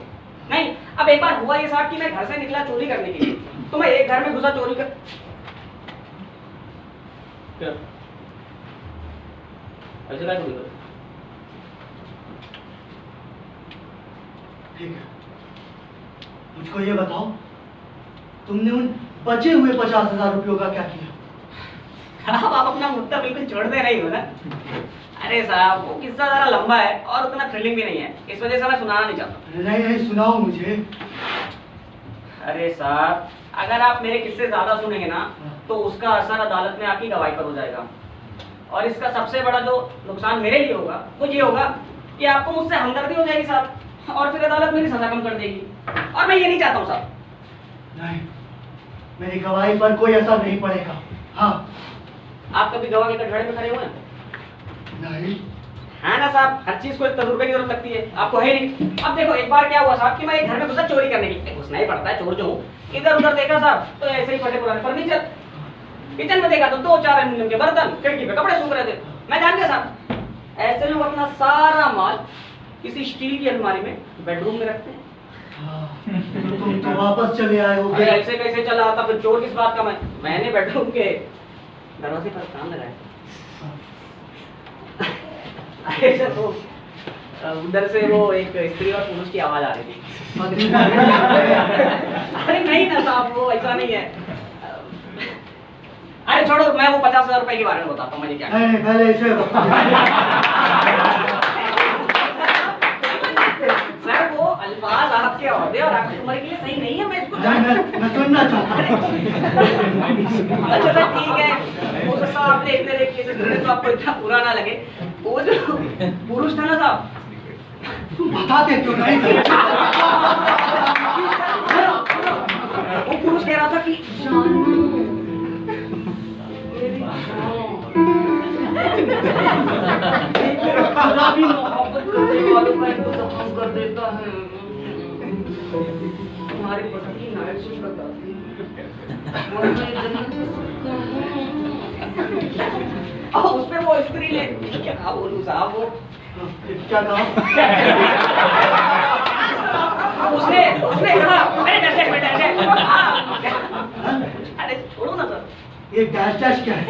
नहीं। अब एक बार हुआ ये साहब कि मैं घर से निकला चोरी करने के लिए, तो मैं एक घर में घुसा चोरी कर। क्या ऐसे क्या करूँगा? ठीक है, मुझको ये बताओ, तुमने उन बचे हुए 50,000 रुपयों का क्या किया? आप अपना मुद्दा बिल्कुल छोड़ते नहीं हो ना। अरे साहब वो किस्सा जरा लंबा है और उतना थ्रिलिंग भी नहीं है, इस वजह से मैं सुनाना नहीं चाहता। नहीं नहीं सुनाओ मुझे। अरे साहब अगर आप मेरे किस्से ज्यादा सुनेंगे ना तो उसका असर अदालत में आपकी गवाही पर हो जाएगा, और इसका सबसे बड़ा जो नुकसान मेरे लिए होगा वो ये होगा कि आपको मुझसे हमदर्दी हो जाएगी साहब, और फिर अदालत मेरी सजा कम कर देगी, और मैं ये नहीं चाहता हूँ साहब। नहीं, मेरी गवाही पर कोई असर नहीं पड़ेगा। हाँ। आप कभी गवाह के कटघरे में खड़े हुए हैं? नहीं। है ना साहब, हर चीज को एक तजुर्बे की जरूरत लगती है, आपको है नहीं। अब देखो एक बार क्या हुआ साहब कि मैं एक घर में घुसा चोरी करने की, घुसना ही पड़ता है चोर जो हूँ। इधर उधर देखा साहब तो ऐसे ही फटे पुराने फर्नीचर, किचन में देखा तो 2-4 एल्युमिनियम के बर्तन, खिड़की पे कपड़े सूख रहे थे। मैं जान गया साहब ऐसे लोग अपना सारा माल किसी स्टील की अलमारी में बेडरूम में रखते हैं। तो तुम तो वापस चले आए हो। अरे ऐसे कैसे चला आता, फिर चोर किस बात का? मैंने बेडरूम के दरवाजे पर काम लगाया। ऐसा तो उधर से वो एक स्त्री और पुरुष की आवाज आ रही थी। अरे नहीं ना साहब वो ऐसा नहीं है। अरे छोड़ो, मैं वो 50,000 रुपए के बारे में बताता हूँ मुझे क्या। नहीं पहले इसे सर वो अल्फाज आपके औहदे और आपकी उम्र के लिए सही नहीं है, मैं इसको मैं सुनना चाहता हूँ। अच्छा सर ठीक है, वो सब आपने इतने रेप केसेस सुने तो आपको इतना बुरा ना लगे। वो जो पुरुष था ना साहब, तुम बताते क्यों नहीं? वो पुरुष कह रहा था कि खुदा भी मोहब्बत करने वालों को तो हम कर देता है। तुम्हारे पति की नाइट शिफ्ट बताती और मैं जन्नत में और उस पे वो स्त्री ने क्या बोलूं साहब वो क्या कहा? उसने उसने कहा अरे डैश डैश अरे छोड़ो ना सर ये डैश डैश क्या है?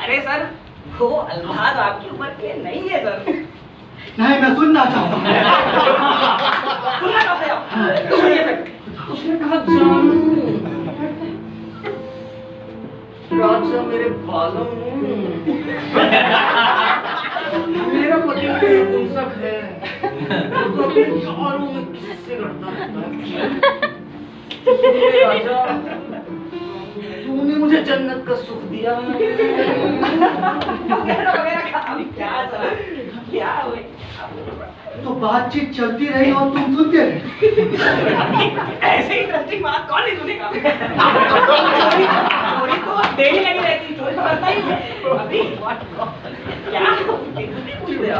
अरे सर वो अल्फाज आपकी उम्र के नहीं है सर नहीं, मैं सुनना चाहता हूँ। सुनना चाहते हो तो सुनिए फिर उसने कहा जानू राजा मेरे बालों मेरा पति नपुंसक है तो अपने चारों में किससे करता रहता है राजा तूने मुझे जन्नत का सुख दिया क्या हुए तो बातचीत चलती रही और तुम सुनते रहे। ऐसे ही इंटरेस्टिंग बात कौन नहीं सुनेगा चोरी तो डेली लगी रहती चोरी तो करता ही है अभी क्या पूछ रहे हो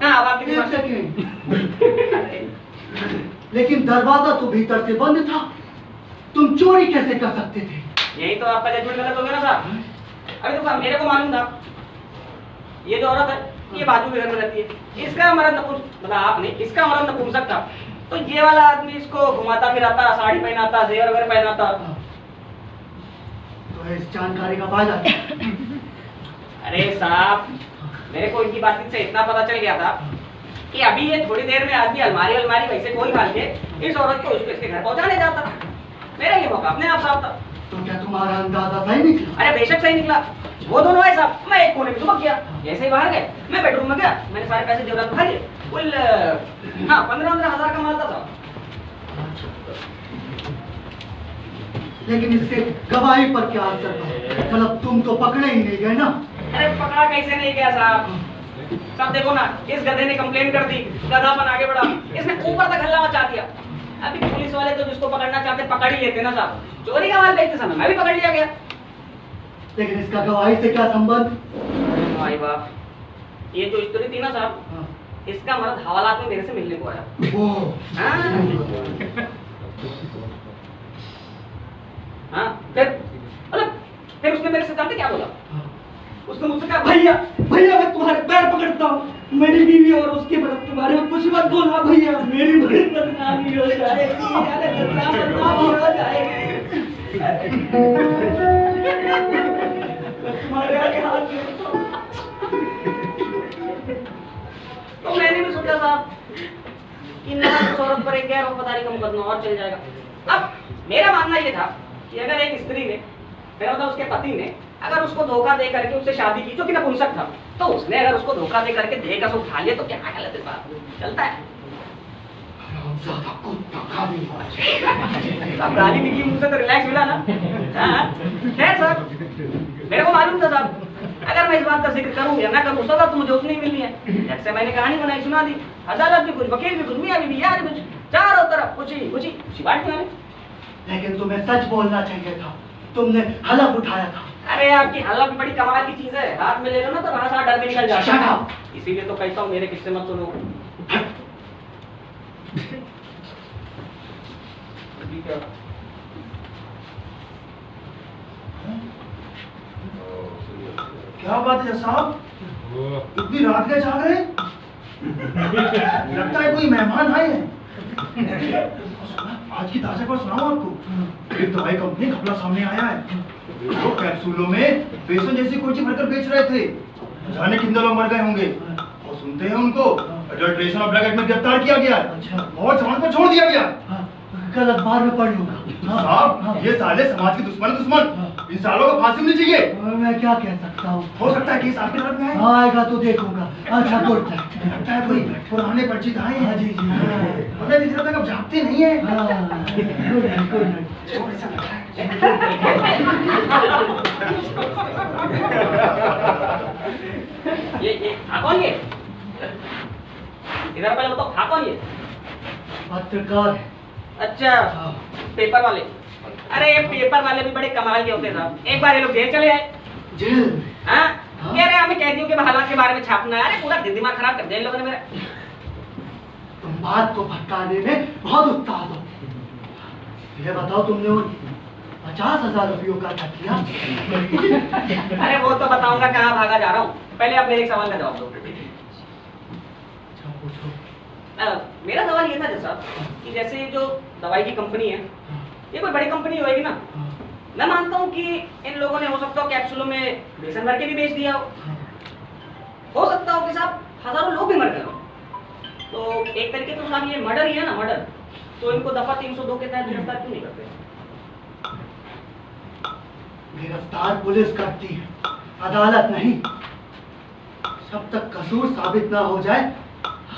हाँ अब आपकी एक सेकंड। लेकिन दरवाजा तो भीतर से बंद था, तुम चोरी कैसे कर सकते थे? यही तो आपका जजमेंट गलत हो गया ना साहब अभी तो साहब मेरे को मालूम था ये जो औरत है ये बाजू के घर में रहती है इसका मर्द मतलब आपने इसका मर्द नपुंसक था तो ये वाला आदमी इसको घुमाता फिराता साड़ी पहनाता जेवर वगैरह पहनाता तो इस जानकारी का फायदा क्या? अरे साहब मेरे को इनकी बातचीत से इतना पता चल गया था कि अभी ये थोड़ी देर में आदमी अलमारी वैसे खोल खाल के इस औरत को इसके घर पहुंचाने जाता मेरा ये मौका अपने आप साफ था तो क्या तुम्हारा अंदाजा सही निकला? अरे बेशक सही निकला वो दोनों है साहब मैं एक कोने में दुबक गया जैसे ही बाहर गए मैं बेडरूम में गया मैंने सारे पैसे जेवरात उठा लिए कुल हाँ 15,000 का माल था साहब लेकिन इससे गवाही पर क्या असर था? मतलब तुम तो पकड़े ही नहीं गए ना? अरे पकड़ा कैसे नहीं गया साहब सब देखो ना इस गधे ने कंप्लेन कर दी गधापन आगे बढ़ा इसने ऊपर तक हल्ला मचा दिया अभी पुलिस वाले तो जिसको पकड़ना चाहते पकड़ ही लेते ना साहब चोरी का माल बेचते समय मैं भी पकड़ लिया गया लेकिन इसका गवाही से क्या संबंध? भाई बाप ये जो स्त्री थी ना साहब इसका मर्द हवालात में मेरे से मिलने को आया वो हाँ फिर उसने मेरे से जानते क्या बोला उसने मुझसे कहा भैया भैया मैं तुम्हारे पैर पकड़ता हूँ मेरी बीवी और उसके मतलब तुम्हारे में कुछ मत बोलना भैया मेरी बड़ी बदनामी हो जाएगी बदनामी हो जाएगी तुम्हारे आगे हाथ जोड़ता हूं। तो मैंने भी सोचा साहब कि ना उस औरत पर एक गैर वफादारी का मुकदमा और चल जाएगा अब मेरा मानना ये था कि अगर एक स्त्री ने मेरा मतलब उसके पति ने अगर उसको धोखा दे करके उससे शादी की जो कि नपुंसक था तो उसने अगर उसको धोखा दे करके देह से उठा लिया तो क्या गलत है बात चलता है अब गाली निकली मुझसे तो रिलैक्स मिला ना खैर साहब मेरे को मालूम था साहब अगर मैं इस बात का जिक्र करूं या ना करूं सजा तो मुझे उतनी ही मिलनी है जैसे मैंने कहानी बनाई सुना दी अदालत भी कुछ वकील भी कुछ मियां भी यार कुछ चारों तरफ कुछ ही बात नहीं लेकिन तुम्हें सच बोलना चाहिए था, तुमने हलफ उठाया था। अरे आपकी हलफ भी बड़ी कमाल की चीज है हाथ में ले लो ना तो वहां से डर में निकल जाता है इसीलिए तो कहता हूँ मेरे किस्से मत सुनो क्या बात है साहब इतनी रात के जाग रहे लगता है कोई मेहमान आए हैं आज की ताजा खबर सुनाऊं आपको एक दवाई कंपनी घपला सामने आया है वो कैप्सूलों में बेसन जैसी कोई चीज भरकर बेच रहे थे जाने कितने लोग मर गए होंगे और सुनते हैं उनको अडल्ट्रेशन और ड्रग एक्ट में गिरफ्तार किया गया है और जवान पर छोड़ दिया गया कल अखबार में पढ़ लूंगा साहब ये साले समाज के दुश्मन इन सालों को फांसी मिलनी चाहिए मैं क्या कह सकता हूँ हो सकता है केस आपके तरफ में आए आएगा तो देखूंगा अच्छा गुड लगता है कोई पुराने परिचित आए हैं जी पता नहीं चलता कब जागते नहीं है गुड ये कौन ये इधर पहले बताओ कौन ये पत्रकार अच्छा पेपर वाले अरे ये पेपर वाले भी बड़े कमाल के होते हैं साहब एक बार ये लोग जेल चले आए जेल हाँ कह रहे हैं हमें कैदियों के हालात के बारे में छापना है। अरे पूरा दिमाग खराब कर दिया इन लोगों ने मेरा। तुम बात को भटकाने में बहुत उस्ताद हो। ये बताओ तुमने उन 50,000 रुपयों का क्या किया? अरे वो तो बताऊंगा, कहाँ भागा जा रहा हूँ। पहले आप मेरे एक सवाल का जवाब दो। अच्छा पूछो। मेरा सवाल ये था जैसा कि जैसे जो दवाई की कंपनी है, ये कोई बड़ी कंपनी होगी ना। मैं मानता हूँ कि इन लोगों ने हो सकता हो कैप्सूलों में बेसन भर के भी बेच दिया हो सकता हो कि साहब हजारों लोग भी मर गए हो। तो एक तरीके तो साहब ये मर्डर ही है ना, मर्डर। तो इनको दफा 302 के तहत गिरफ्तार क्यों नहीं करते? गिरफ्तार पुलिस करती है, अदालत नहीं। जब तक कसूर साबित ना हो जाए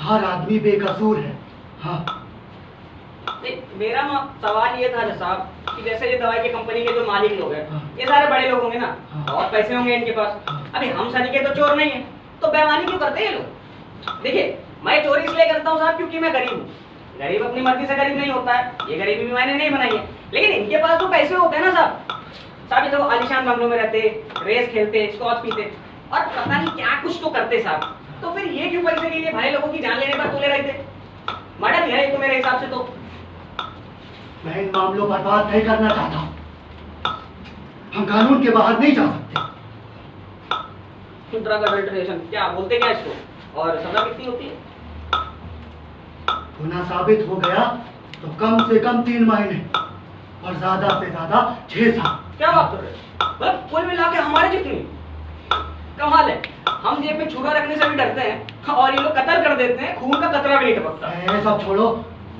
हर आदमी बेकसूर है। हाँ मेरा सवाल ये था साहब कि जैसे ये दवाई की कंपनी के जो मालिक लोग हैं, हाँ। ये सारे बड़े लोग होंगे ना, हाँ। बहुत पैसे होंगे इनके पास। अभी हम सभी के तो चोर नहीं है, तो बेईमानी क्यों करते हैं ये लोग? देखिए मैं चोरी इसलिए करता हूँ साहब क्योंकि मैं गरीब हूँ। गरीब अपनी मर्जी से गरीब नहीं होता है, ये गरीबी भी मैंने नहीं बनाई है। लेकिन इनके पास तो पैसे होते हैं ना साहब। साहब ये तो आलिशान बंगलों में रहते, रेस खेलते, स्कॉच पीते और पता नहीं क्या कुछ तो करते साहब। तो फिर ये क्यों पैसे के लिए भाई लोगों की जान लेने पर तुले रहते? मर्डर ही है ये तो मेरे हिसाब से। तो मैं इन मामलों पर बात नहीं करना चाहता हूँ। हम कानून के बाहर नहीं जा सकते। ड्रग अडल्ट्रेशन क्या बोलते क्या इसको, और सजा कितनी होती है? गुनाह साबित हो गया तो कम से कम 3 महीने और ज्यादा से ज्यादा 6 साल। क्या बात कर रहे हो? मतलब कुल मिला के हमारे जितनी कमाल है। हम जेब में छुरा रखने से भी डरते हैं और ये लोग कत्ल कर देते हैं, खून का कतरा भी नहीं टपकता। ये सब छोड़ो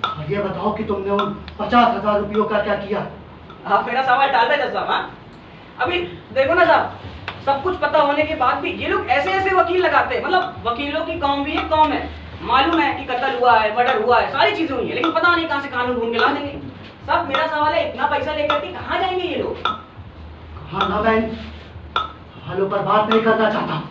और ये बताओ कि तुमने उन 50,000 रुपयों का क्या किया? आप मेरा सवाल टालते हैं साहब। हाँ अभी देखो ना साहब, सब कुछ पता होने के बाद भी ये लोग ऐसे ऐसे वकील लगाते हैं। मतलब वकीलों की कौम भी एक कौम है। मालूम है कि कत्ल हुआ है, मर्डर हुआ है, सारी चीजें हुई है, लेकिन पता नहीं कहाँ से कानून ढूंढ के ला देंगे। सब मेरा सवाल है, इतना पैसा लेकर के कहाँ जाएंगे ये लोग? हाँ ना बहन, हालों पर बात नहीं करना चाहता।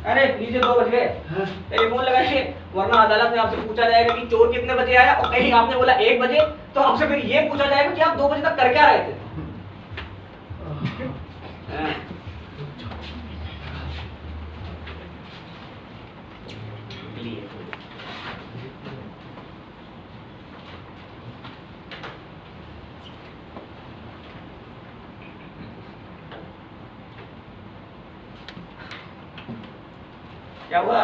अरे लीजिए 2 बज गए, हाँ? टेलीफोन लगाइए, वरना अदालत में आपसे पूछा जाएगा कि चोर कितने बजे आया, और कहीं आपने बोला 1 बजे, तो आपसे फिर ये पूछा जाएगा कि आप 2 बजे तक कर क्या रहे थे? हाँ। क्या हुआ?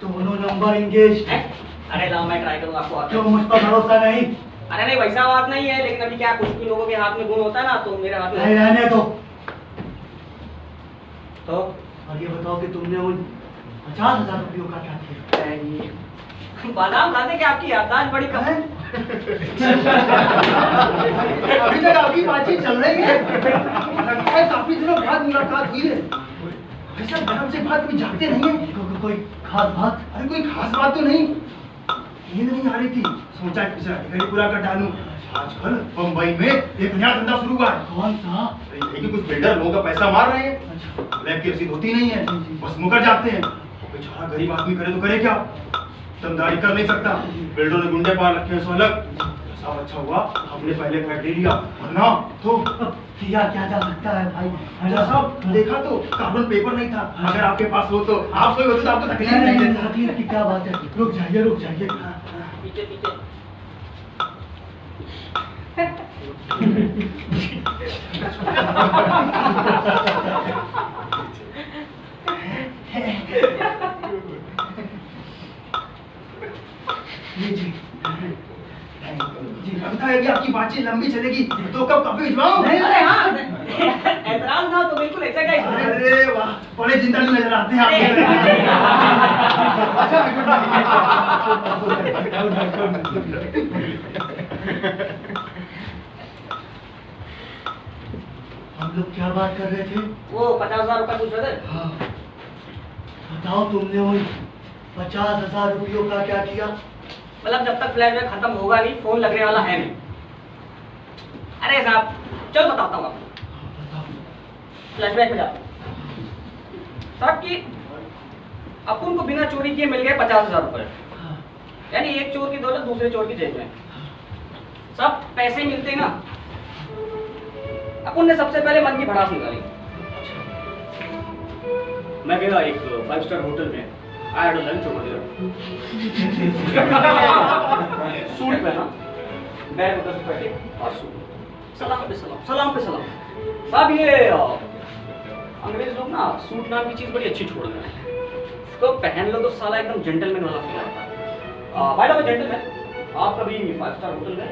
दोनों नंबर इंगेज। अरे लाओ मैं ट्राई करूँ आपको। क्यों मुझ पर भरोसा नहीं? अरे नहीं वैसा बात नहीं है, लेकिन अभी क्या कुछ भी लोगों के हाथ में गुण होता है ना, तो मेरे हाथ नहीं में रहने दो। तो और ये बताओ कि तुमने उन 50,000 रुपयों का क्या किया? बादाम खाते कि आपकी याददाश्त बड़ी कम है। अभी तक आपकी बातचीत चल रही है। लगता है काफी दिनों बाद मुलाकात हुई है। ऐसा मैडम से बात भी जानते नहीं है। कोई खास बात? अरे कोई खास बात तो नहीं, नींद नहीं आ रही थी, सोचा कि घर पूरा कर डालूं। आजकल मुंबई में एक नया धंधा शुरू हुआ है। कौन सा? ये कि कुछ बिल्डर लोगों का पैसा मार रहे हैं, ब्लैक की रसीद होती नहीं है, बस मुकर जाते हैं। बेचारा गरीब आदमी करे तो करे क्या, दमदारी कर नहीं सकता। बिल्डरों ने गुंडे पाल रखे हैं, सो अलग। सब अच्छा हुआ हमने पहले फैक्ट्री लिया, वरना तो किया क्या जा सकता है भाई? अच्छा साहब देखा तो कार्बन पेपर नहीं था। अगर आपके पास हो तो आप सोए होते तो आपको तकलीफ नहीं नहीं नहीं, है। तकलीफ की क्या बात है? रुक जाइए रुक जाइए। पीछे पीछे जी जी लगता है कि आपकी बातचीत लंबी चलेगी, तो कब कॉपी भिजवाऊं? नहीं, अरे हाँ ऐतराज ना तो बिल्कुल ऐसा क्या ही। अरे वाह, बड़े जिंदा नजर आते हैं हम लोग क्या बात कर रहे थे? वो 50,000 रुपए पूछ रहे थे। हाँ बताओ तुमने उन 50,000 रुपयों का क्या किया? मतलब जब तक फ्लैशबैक खत्म होगा नहीं, फोन लगने वाला है नहीं। अरे साहब चल बताता हूँ आपको। बताओ। फ्लैशबैक में जाता हूँ साहब कि अपन को बिना चोरी किए मिल गए 50,000 रुपए। हाँ, यानी एक चोर की दौलत दूसरे चोर की जेब में। सब पैसे मिलते हैं ना, अपन ने सबसे पहले मन की भड़ास निकाली। मैं गया एक 5 स्टार होटल में, I had a lunch over there. Suit पहना, बैग उधर से बैठे और सूट, सलाम पे सलाम, सलाम पे सलाम। साहब ये अंग्रेज लोग ना सूट नाम की चीज बड़ी अच्छी छोड़ रहे हैं। इसको पहन लो तो साला एकदम जेंटलमैन वाला फील आता है। बाय द वे जेंटलमैन, आप कभी 5 स्टार होटल गए?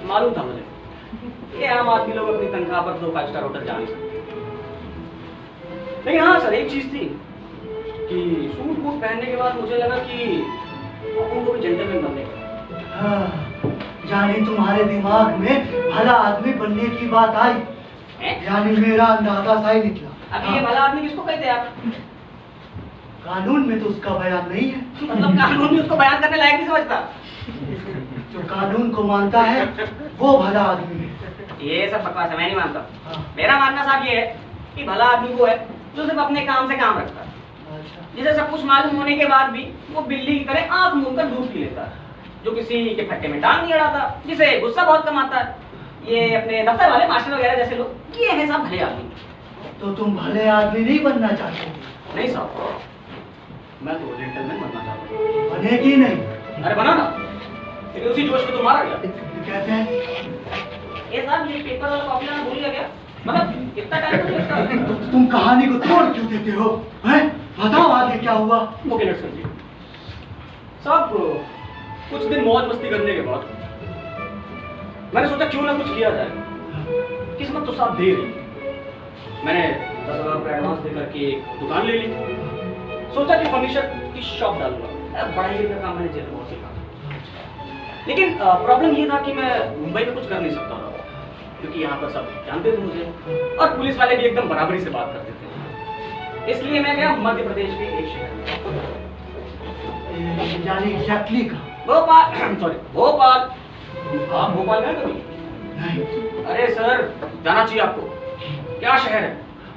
मालूम था मुझे, ये आम आदमी लोग अपनी तनख्वाह पर तो 5 स्टार होटल जा नहीं सकते। लेकिन हाँ सर, एक चीज थी कि सूट बूट पहनने के बाद मुझे लगा कि उनको भी जेंटलमैन बनने का। हाँ, जाने तुम्हारे दिमाग में भला आदमी बनने की बात आई, यानी मेरा अंदाजा सही निकला। अभी ये भला आदमी किसको कहते हैं आप? कानून में तो उसका बयान नहीं है। मतलब कानून भी उसको बयान करने लायक नहीं समझता? जो कानून को मानता है वो भला आदमी है। ये सब बकवास है, मैं नहीं मानता। हाँ। मेरा मानना साहब ये है कि भला आदमी वो है जो सिर्फ अपने काम से काम रखता है, अच्छा। जिसे सब कुछ मालूम होने के बाद भी वो बिल्ली की तरह आंख मूंद कर दूध पी लेता है, जो किसी के फट्टे में टांग नहीं अड़ाता, जिसे गुस्सा बहुत कम आता है। ये अपने दफ्तर वाले मास्टर वगैरह जैसे लोग, ये है साहब भले आदमी। तो तुम भले आदमी नहीं बनना चाहते? नहीं साहब, मैं तो जेंटलमैन बनना चाहता हूँ। बनेगी नहीं? अरे बना ना, लेकिन उसी जोश में तो मारा गया। कहते हैं ये साहब ये पेपर वाला कॉपी लाना भूल गया, मतलब इतना टाइम तो लगता। तुम कहानी को तोड़ क्यों देते हो? हैं? बताओ आगे क्या हुआ? Okay let's continue. साहब कुछ दिन मौज मस्ती करने के बाद मैंने सोचा क्यों ना कुछ किया जाए। किस्मत तो साथ दे रही। मैंने 10,000 रुपये एडवांस देकर के एक दुकान ले ली। सोचा कि फर्नीचर की शॉप डालूंगा। पढ़ाई का काम मैंने जेल में बहुत सीखा। लेकिन प्रॉब्लम ये था कि मैं मुंबई में कुछ कर नहीं सकता था, क्योंकि यहाँ पर सब जानते थे मुझे और पुलिस वाले भी एकदम बराबरी से बात करते थे। इसलिए मैं गया मध्य प्रदेश के एक शहर में, यानी एग्जैक्टली का भोपाल। सॉरी भोपाल। आप भोपाल गए कभी? नहीं। अरे सर, जाना चाहिए आपको। क्या शहर है,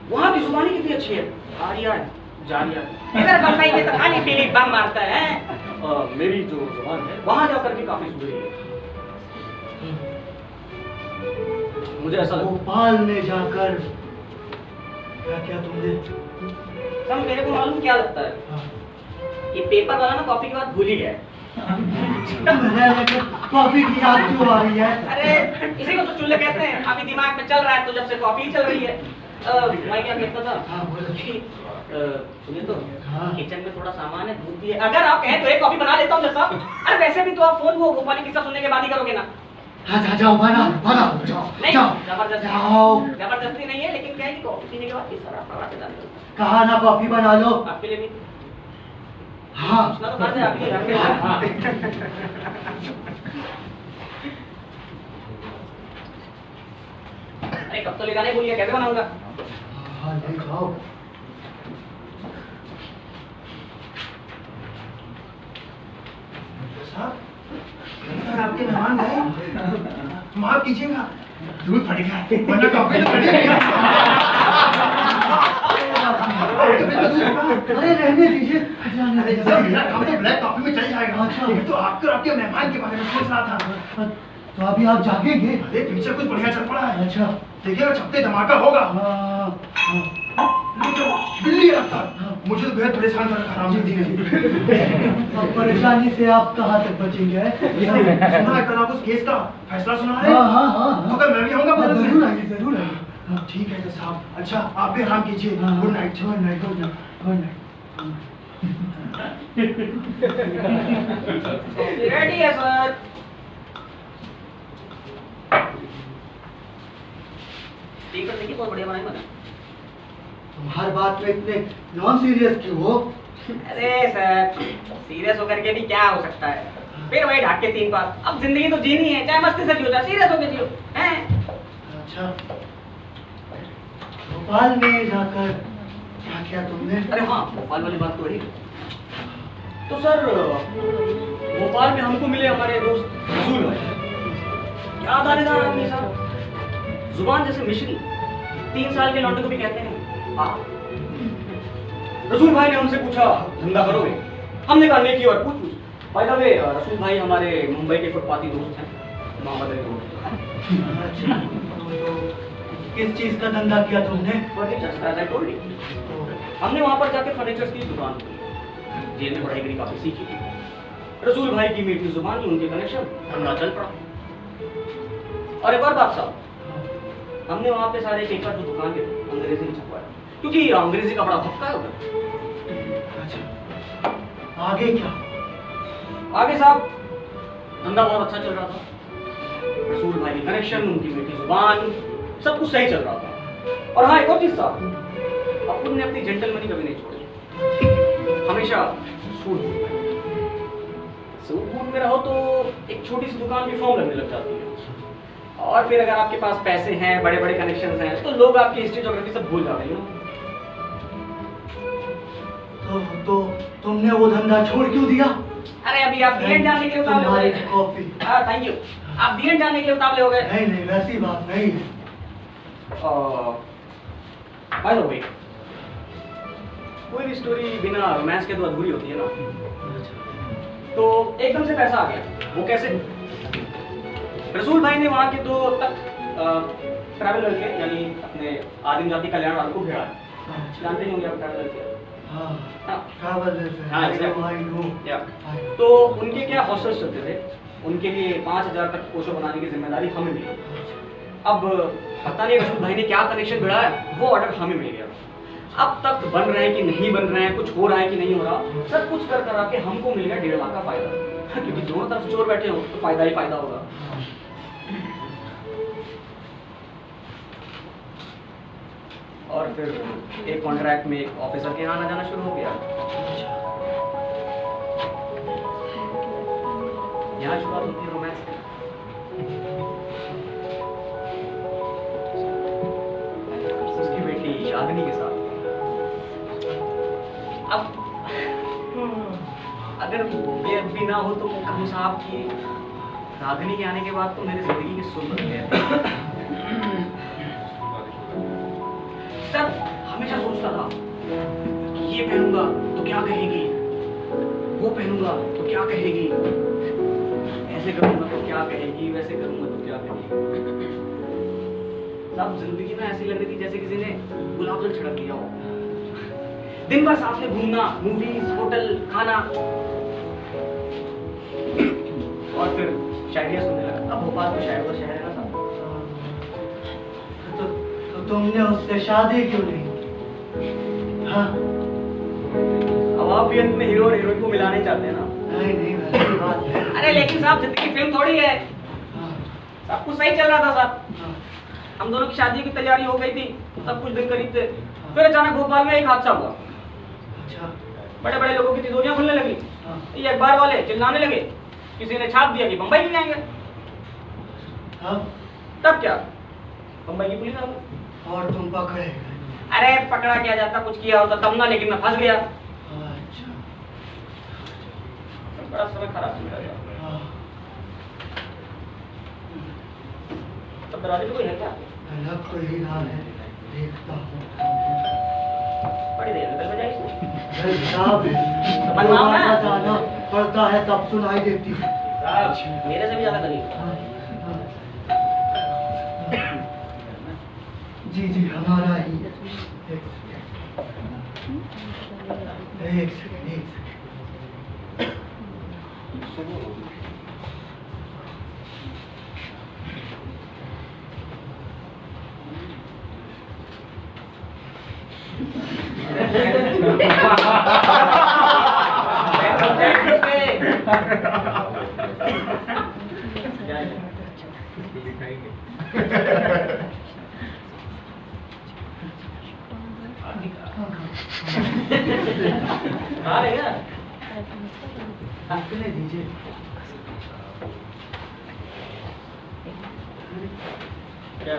वहाँ की जुबानी कितनी अच्छी है। आरिया है, जारिया है। इधर बम्बई में तो खाली पीली बम मारता है। मेरी जो जुबान है वहाँ जाकर के काफी सुधरी है। मुझे ऐसा लगता भोपाल में जाकर क्या क्या तुमने? सर मेरे को मालूम क्या लगता है, हाँ। ये पेपर वाला ना कॉफी के बाद भूल ही गया है। कॉफी की याद क्यों आ रही है? अरे इसी को तो चुल्ले कहते हैं। अभी दिमाग में चल रहा है तो जब से कॉफी चल रही है। मैं क्या कहता था? हाँ, बोलो। सुनिए तो, हाँ। किचन में थोड़ा सामान है, दूध भी है। अगर आप कहें तो एक कॉफी बना लेता हूँ जज साहब। अरे वैसे भी तो आप फोन वो भोपाली किस्सा सुनने के बाद ही करोगे ना। हाँ, जाओ बना बना जाओ नहीं, जाओ जबरदस्ती जाओ। जबरदस्ती नहीं है, लेकिन क्या है कि कॉफी पीने के बाद किस्सा आप पढ़ा के जानते हो। कहा ना कॉफी बना लो। आपके लिए भी हाँ। पूछना तो फर्ज है आपके लिए। अरे कब तो ले जाने भूल गया, कैसे बनाऊंगा? हाँ, ले जाओ। साहब, सर आपके मेहमान गए, माफ कीजिएगा, दूध फट गया, वरना कॉफी तो फट गई। अरे रहने दीजिए, जाने दीजिए। सर मेरा काम तो ब्लैक कॉफी में चल जाएगा। अच्छा। मैं तो आपके और आपके मेहमान के बारे में सोच रहा था। तो अभी आप जागेंगे? अरे पीछे कुछ बढ़िया चल पड़ा है। अच्छा। देखिएगा छपते धमाका होगा। हाँ, बिल्ली आता मुझे तो बेहद परेशान कर रखा राम जी ने। अब परेशानी से आप कहाँ तक बचेंगे? सुना है कल आप उस केस का फैसला सुना है? हाँ हाँ हाँ। तो कल मैं भी आऊंगा मदद में। जरूर आइए, जरूर आइए। हाँ, ठीक है जज साहब। अच्छा आप भी आराम कीजिए। हाँ, good night. Good night, good night, good night. Ready है सर। स्पीकर देखिए बहुत बढ़िया बनाए मैंने। तुम हर बात में इतने नॉन सीरियस क्यों हो? अरे सर, सीरियस होकर के भी क्या हो सकता है, फिर वही ढाक के 3 बार। अब जिंदगी तो जीनी है, चाहे मस्ती से जियो चाहे सीरियस होकर जियो, हैं? अच्छा, भोपाल में जाकर क्या किया तुमने? अरे हाँ, भोपाल वाली बात तो रही। तो सर भोपाल में हमको मिले हमारे दोस्त रसूल भाई। क्या दानेदार आदमी साहब, जुबान जैसे मिश्री, 3 साल के लौंडे को भी कहते हैं। हाँ, रसूल भाई ने हमसे पूछा धंधा करोगे? हमने कहा नेकी और पूछ पूछ। बाय द वे रसूल भाई हमारे मुंबई के फुटपाती दोस्त हैं, मोहम्मद अली रोड। अच्छा, तो किस चीज का धंधा किया तुमने? फर्नीचर्स का, as I told you। हमने वहाँ पर जाके फर्नीचर्स की दुकान खोली। जेल में पढ़ाई करी, काफी सीखी थी। रसूल भाई की मीठी जुबानी, उनके कनेक्शन, धंधा चल पड़ा। और एक और बात साहब, हमने वहाँ पे सारे पेपर जो दुकान के अंग्रेजी में छपवाए, क्योंकि अंग्रेजी का बड़ा भक्का है उधर। अच्छा, आगे क्या? आगे साहब धंधा बहुत अच्छा चल रहा था। रसूल भाई की कनेक्शन, उनकी मीठी जुबान, सब कुछ सही चल रहा था। और हाँ, एक और चीज साहब, अपुन ने अपनी जेंटलमैनी कभी नहीं छोड़ी, हमेशा सूट बूट में रहो तो एक छोटी सी दुकान भी फॉर्म लगने लग जाती है। और फिर अगर आपके पास पैसे हैं, बड़े बड़े कनेक्शंस हैं, तो लोग आपकी हिस्ट्री ज्योग्राफी सब भूल जाते हैं। तो तुमने वो धंधा छोड़ क्यों दिया? अरे अभी आप डीएन जानने के लिए उतावले हो तुम्हारी गए। कॉफी। हाँ, थैंक यू। आप डीएन जानने के लिए उतावले हो गए। नहीं नहीं, वैसी बात नहीं है। बाय द वे, कोई भी स्टोरी बिना रोमांस के तो अधूरी होती है ना। तो एकदम से पैसा आ गया, वो कैसे? रसूल भाई ने वहाँ के 2 तक ट्रैवल लड़के, यानी अपने आदिम जाति कल्याण वालों को भेड़ा। जानते ही होंगे आप ट्रैवल लड़के। हाँ, exactly। तो उनके क्या हॉस्टल्स चलते थे, उनके लिए 5000 तक कोशो बनाने की जिम्मेदारी हमें मिली। अब पता नहीं रसूल भाई ने क्या कनेक्शन बढ़ा है, वो ऑर्डर हमें मिल गया। अब तक बन रहे हैं कि नहीं बन रहे हैं, कुछ हो रहा है कि नहीं हो रहा, सब कुछ कर करा के हमको मिल गया 1.5 लाख का फायदा। क्योंकि दोनों तरफ चोर बैठे हो तो फायदा ही फायदा होगा। और फिर एक कॉन्ट्रैक्ट में एक ऑफिसर के आना जाना शुरू हो गया। यहाँ शुरुआत होती है रोमांस की। उसकी बेटी शालिनी के साथ। अब अगर ये भी ना हो तो कबू साहब की रागिनी के आने के बाद तो मेरी जिंदगी की सुन बदल गया। तब हमेशा सोचता था कि ये पहनूंगा तो क्या कहेगी, वो पहनूंगा तो क्या कहेगी, ऐसे करूंगा तो क्या कहेगी, वैसे करूंगा तो क्या कहेगी। सब जिंदगी ना ऐसी लग रही थी जैसे किसी ने गुलाब जल छिड़क दिया हो। दिन भर साथ में घूमना, मूवीज, होटल, खाना, और फिर शायरियाँ सुनने लगा। अब भोपाल में शायर का शहर है ना साहब। तो तुमने उससे शादी क्यों नहीं? हाँ? अब आप भी अंत में हीरो और हीरोइन को मिलाने चाहते हैं ना? नहीं नहीं, वैसी बात है। अरे लेकिन साहब जिंदगी फिल्म थोड़ी है। हाँ, सब कुछ सही चल रहा था साहब। हाँ, हम दोनों की शादी की तैयारी हो गई थी, सब कुछ दिन करीब थे। फिर अचानक भोपाल में एक हादसा हुआ। अच्छा। बड़े बड़े लोगों की तिजोरियां खुलने लगी। हाँ। ये अखबार वाले चिल्लाने लगे, किसी ने छाप दिया कि बम्बई ले जाएंगे। तब क्या, बम्बई की पुलिस आ गई। और तुम पकड़े गए? अरे पकड़ा क्या जाता, कुछ किया होता तब ना, लेकिन मैं फंस गया। अच्छा। बड़ा समय खराब चल रहा था। हाँ। तब दरवाजे पे कोई है क्या? लग तो यही रहा है, देखता हूँ। बड़ी देर निकल बजाई इसने। अरे हिसाब है, तो बनवाओ ना। आना जाना पड़ता है तब सुनाई देती है। साहब मेरे से भी ज्यादा करीब। हाँ, हाँ। जी जी, हमारा ही। एक सेकंड। निकले दीजिए। क्या?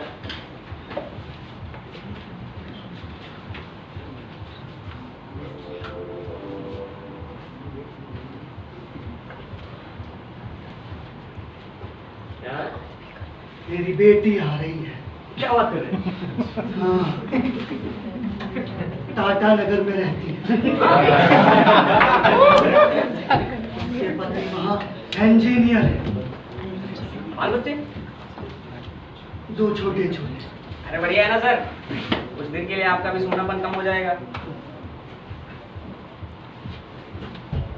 मेरी बेटी आ रही है। क्या बात कर रहे हैं? हाँ, टाटा नगर में रहती है। उसके पति वहाँ इंजीनियर है। बाल बच्चे? 2 छोटे छोटे। अरे बढ़िया है ना सर, कुछ दिन के लिए आपका भी सोनापन कम हो जाएगा।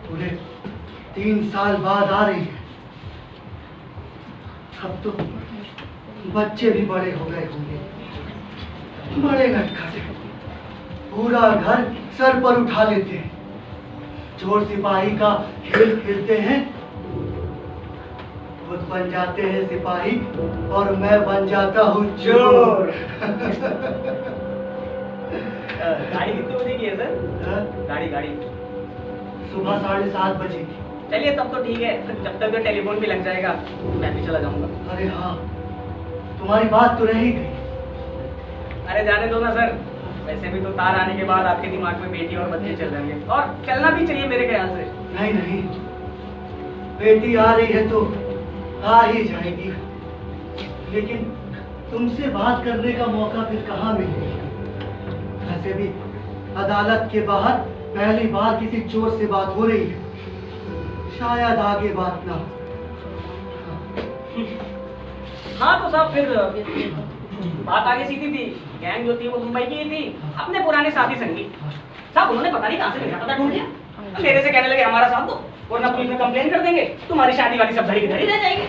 पूरे 3 साल बाद आ रही है। अब तो बच्चे भी बड़े हो गए होंगे, बड़े नटखट, पूरा घर सर पर उठा लेते हैं, चोर सिपाही का खेल खेलते हैं, खुद बन जाते हैं सिपाही और मैं बन जाता हूँ चोर। गाड़ी कितने बजे की है सर? गाड़ी सुबह 7:30 बजे की। चलिए तब तो ठीक है, जब तक तो टेलीफोन भी लग जाएगा मैं भी चला जाऊंगा। अरे हाँ, तुम्हारी बात तो रह ही गई। अरे जाने दो ना सर, वैसे भी तो तार आने के बाद आपके दिमाग में बेटी और बच्चे चल जाएंगे, और चलना भी चाहिए मेरे ख्याल से। नहीं नहीं, बेटी आ रही है तो आ ही जाएगी, लेकिन तुमसे बात करने का मौका फिर कहाँ मिलेगा? वैसे भी अदालत के बाहर पहली बार किसी चोर से बात हो रही है, शायद आगे बात ना हो। हाँ तो साहब फिर बात आगे सीधी थी, गैंग जो थी वो मुंबई की ही थी, अपने पुराने साथी संगी साहब, उन्होंने पता नहीं कहाँ से मेरा पता ढूंढ लिया, मेरे से कहने लगे हमारा साथ दो वरना पुलिस में कंप्लेन कर देंगे, तुम्हारी शादी वाली सब धड़ी की धड़ी रह जाएगी।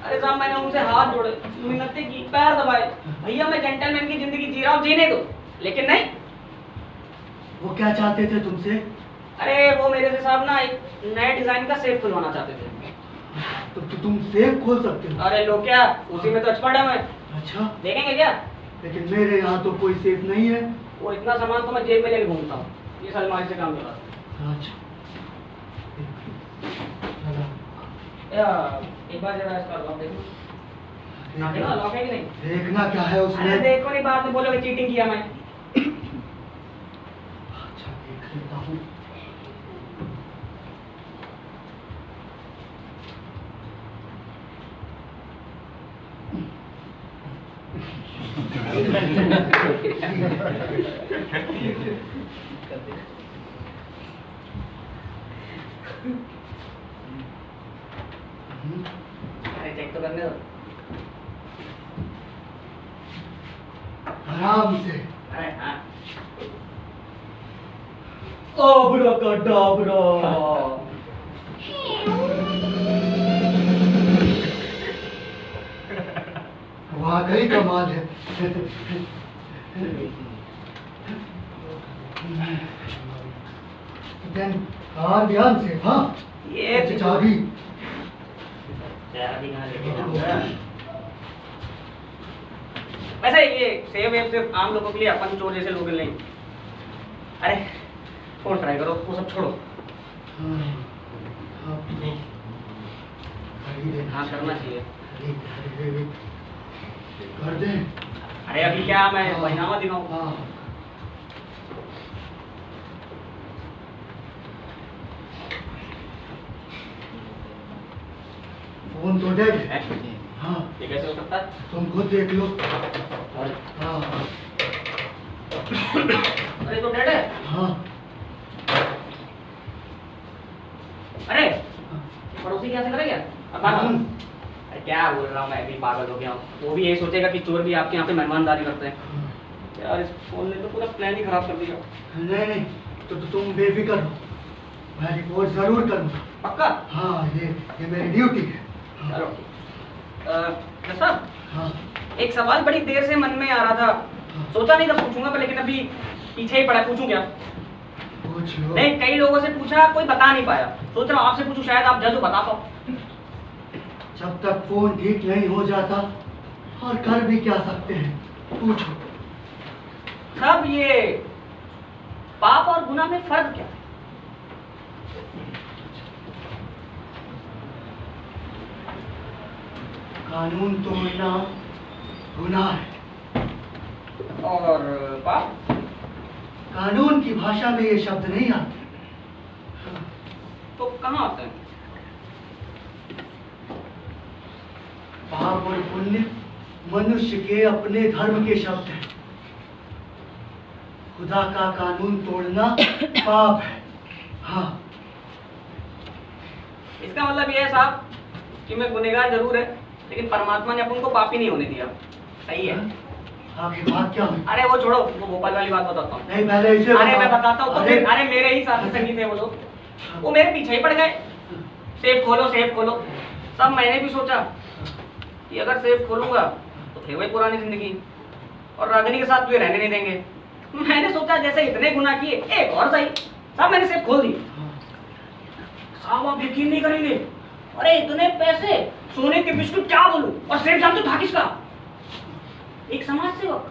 अरे साहब मैंने उनसे हाथ जोड़े, मिन्नतें की, पैर दबाए, भैया मैं जेंटलमैन की जिंदगी जी रहा हूँ, जीने दो, लेकिन नहीं। वो क्या चाहते थे तुमसे? अरे वो मेरे से साहब ना एक नए डिजाइन का सेफ खुलवाना चाहते थे। तो तुम सेफ खोल सकते हो? अरे लो क्या, उसी में तो एक्सपर्ट है मैं। अच्छा, देखेंगे क्या? लेकिन मेरे यहाँ तो कोई सेफ नहीं है। वो इतना सामान तो मैं जेब में लेके घूमता हूँ, ये अलमारी से काम चला। अच्छा, एक बार जरा इसका लॉक देखो, देखो लॉक है कि नहीं? देखना क्या है अरे उसमें? देखो नहीं, बाद में बोलोगे चीटिंग किया मैं। अच्छा, देख लेता हूँ। अरे चेक तो करने दो। आराम से। अरे हाँ। आबराकाडाबरा। वाकई कमाल है। ध्यान से। हाँ, ये अच्छा, चाबी। चाबी कहाँ लेके जाऊंगा? वैसे ये सेव वेव सिर्फ आम लोगों के लिए, अपन चोर जैसे लोग नहीं। अरे फोन ट्राई करो, वो सब छोड़ो। हाँ, अब तो कर ही देना हाँ करना चाहिए। अरे, कर दे। अरे अभी क्या मैं बहिनामा दिखाऊं? हाँ, फोन तो डेड है। हाँ, ये कैसे हो सकता है? तुम खुद देख लो। हाँ अरे तो डेड है। हाँ, अरे पड़ोसी क्या से करेगा? कौन? अरे क्या बोल रहा हूँ, मैं भी पागल हो गया हूँ। वो भी यही सोचेगा कि चोर भी आपके यहाँ पे मेहमानदारी करते हैं। यार इस फोन ने तो पूरा प्लान ही खराब कर दिया। नहीं नहीं, तो तुम बेफिक्र हो, मैं रिपोर्ट जरूर करूँगा। पक्का? हाँ, ये मेरी ड्यूटी है। चलो साहब, हाँ, एक सवाल बड़ी देर से मन में आ रहा था, सोचा नहीं था पूछूंगा पर लेकिन अभी पीछे ही पड़ा। पूछूं क्या? पूछ लो। नहीं, कई लोगों से पूछा, कोई बता नहीं पाया, सोच रहा हूँ आपसे पूछूं, शायद आप जज हो, बता पाओ। जब तक फोन ठीक नहीं हो जाता और कर भी क्या सकते हैं, पूछो। साहब ये पाप और गुनाह में फर्क क्या है? कानून तोड़ना गुनाह है, और पाप? कानून की भाषा में ये शब्द नहीं आते। तो कहाँ आते हैं? पाप और पुण्य मनुष्य के अपने धर्म के शब्द हैं। खुदा का कानून तोड़ना पाप है। हाँ, इसका मतलब ये है साहब कि मैं गुनहगार जरूर है, लेकिन परमात्मा ने अपन को पापी नहीं होने दिया। सही है? आपकी बात क्या हुई? अरे वो छोड़ो, वो भोपाल वाली बात बताता हूँ। नहीं, पहले इसे अरे बताओ। मैं बताता हूँ तो फिर, अरे मेरे ही साथी संगी थे वो लोग, वो मेरे पीछे ही पड़ गए। सेफ खोलो, सेफ खोलो। सब मैंने भी सोचा कि अगर सेफ खोलूंगा तो फिर वही पुरानी जिंदगी, और रागिनी के साथ तो ये रहने नहीं देंगे। मैंने सोचा जैसे इतने गुनाह किए, एक और सही। सब मैंने सेफ खोल दी। साहब आप यकीन नहीं करेंगे, अरे इतने पैसे, सोने के बिस्कुट, क्या बोलूं, और सेफ जानते था किसका? एक समाज सेवक।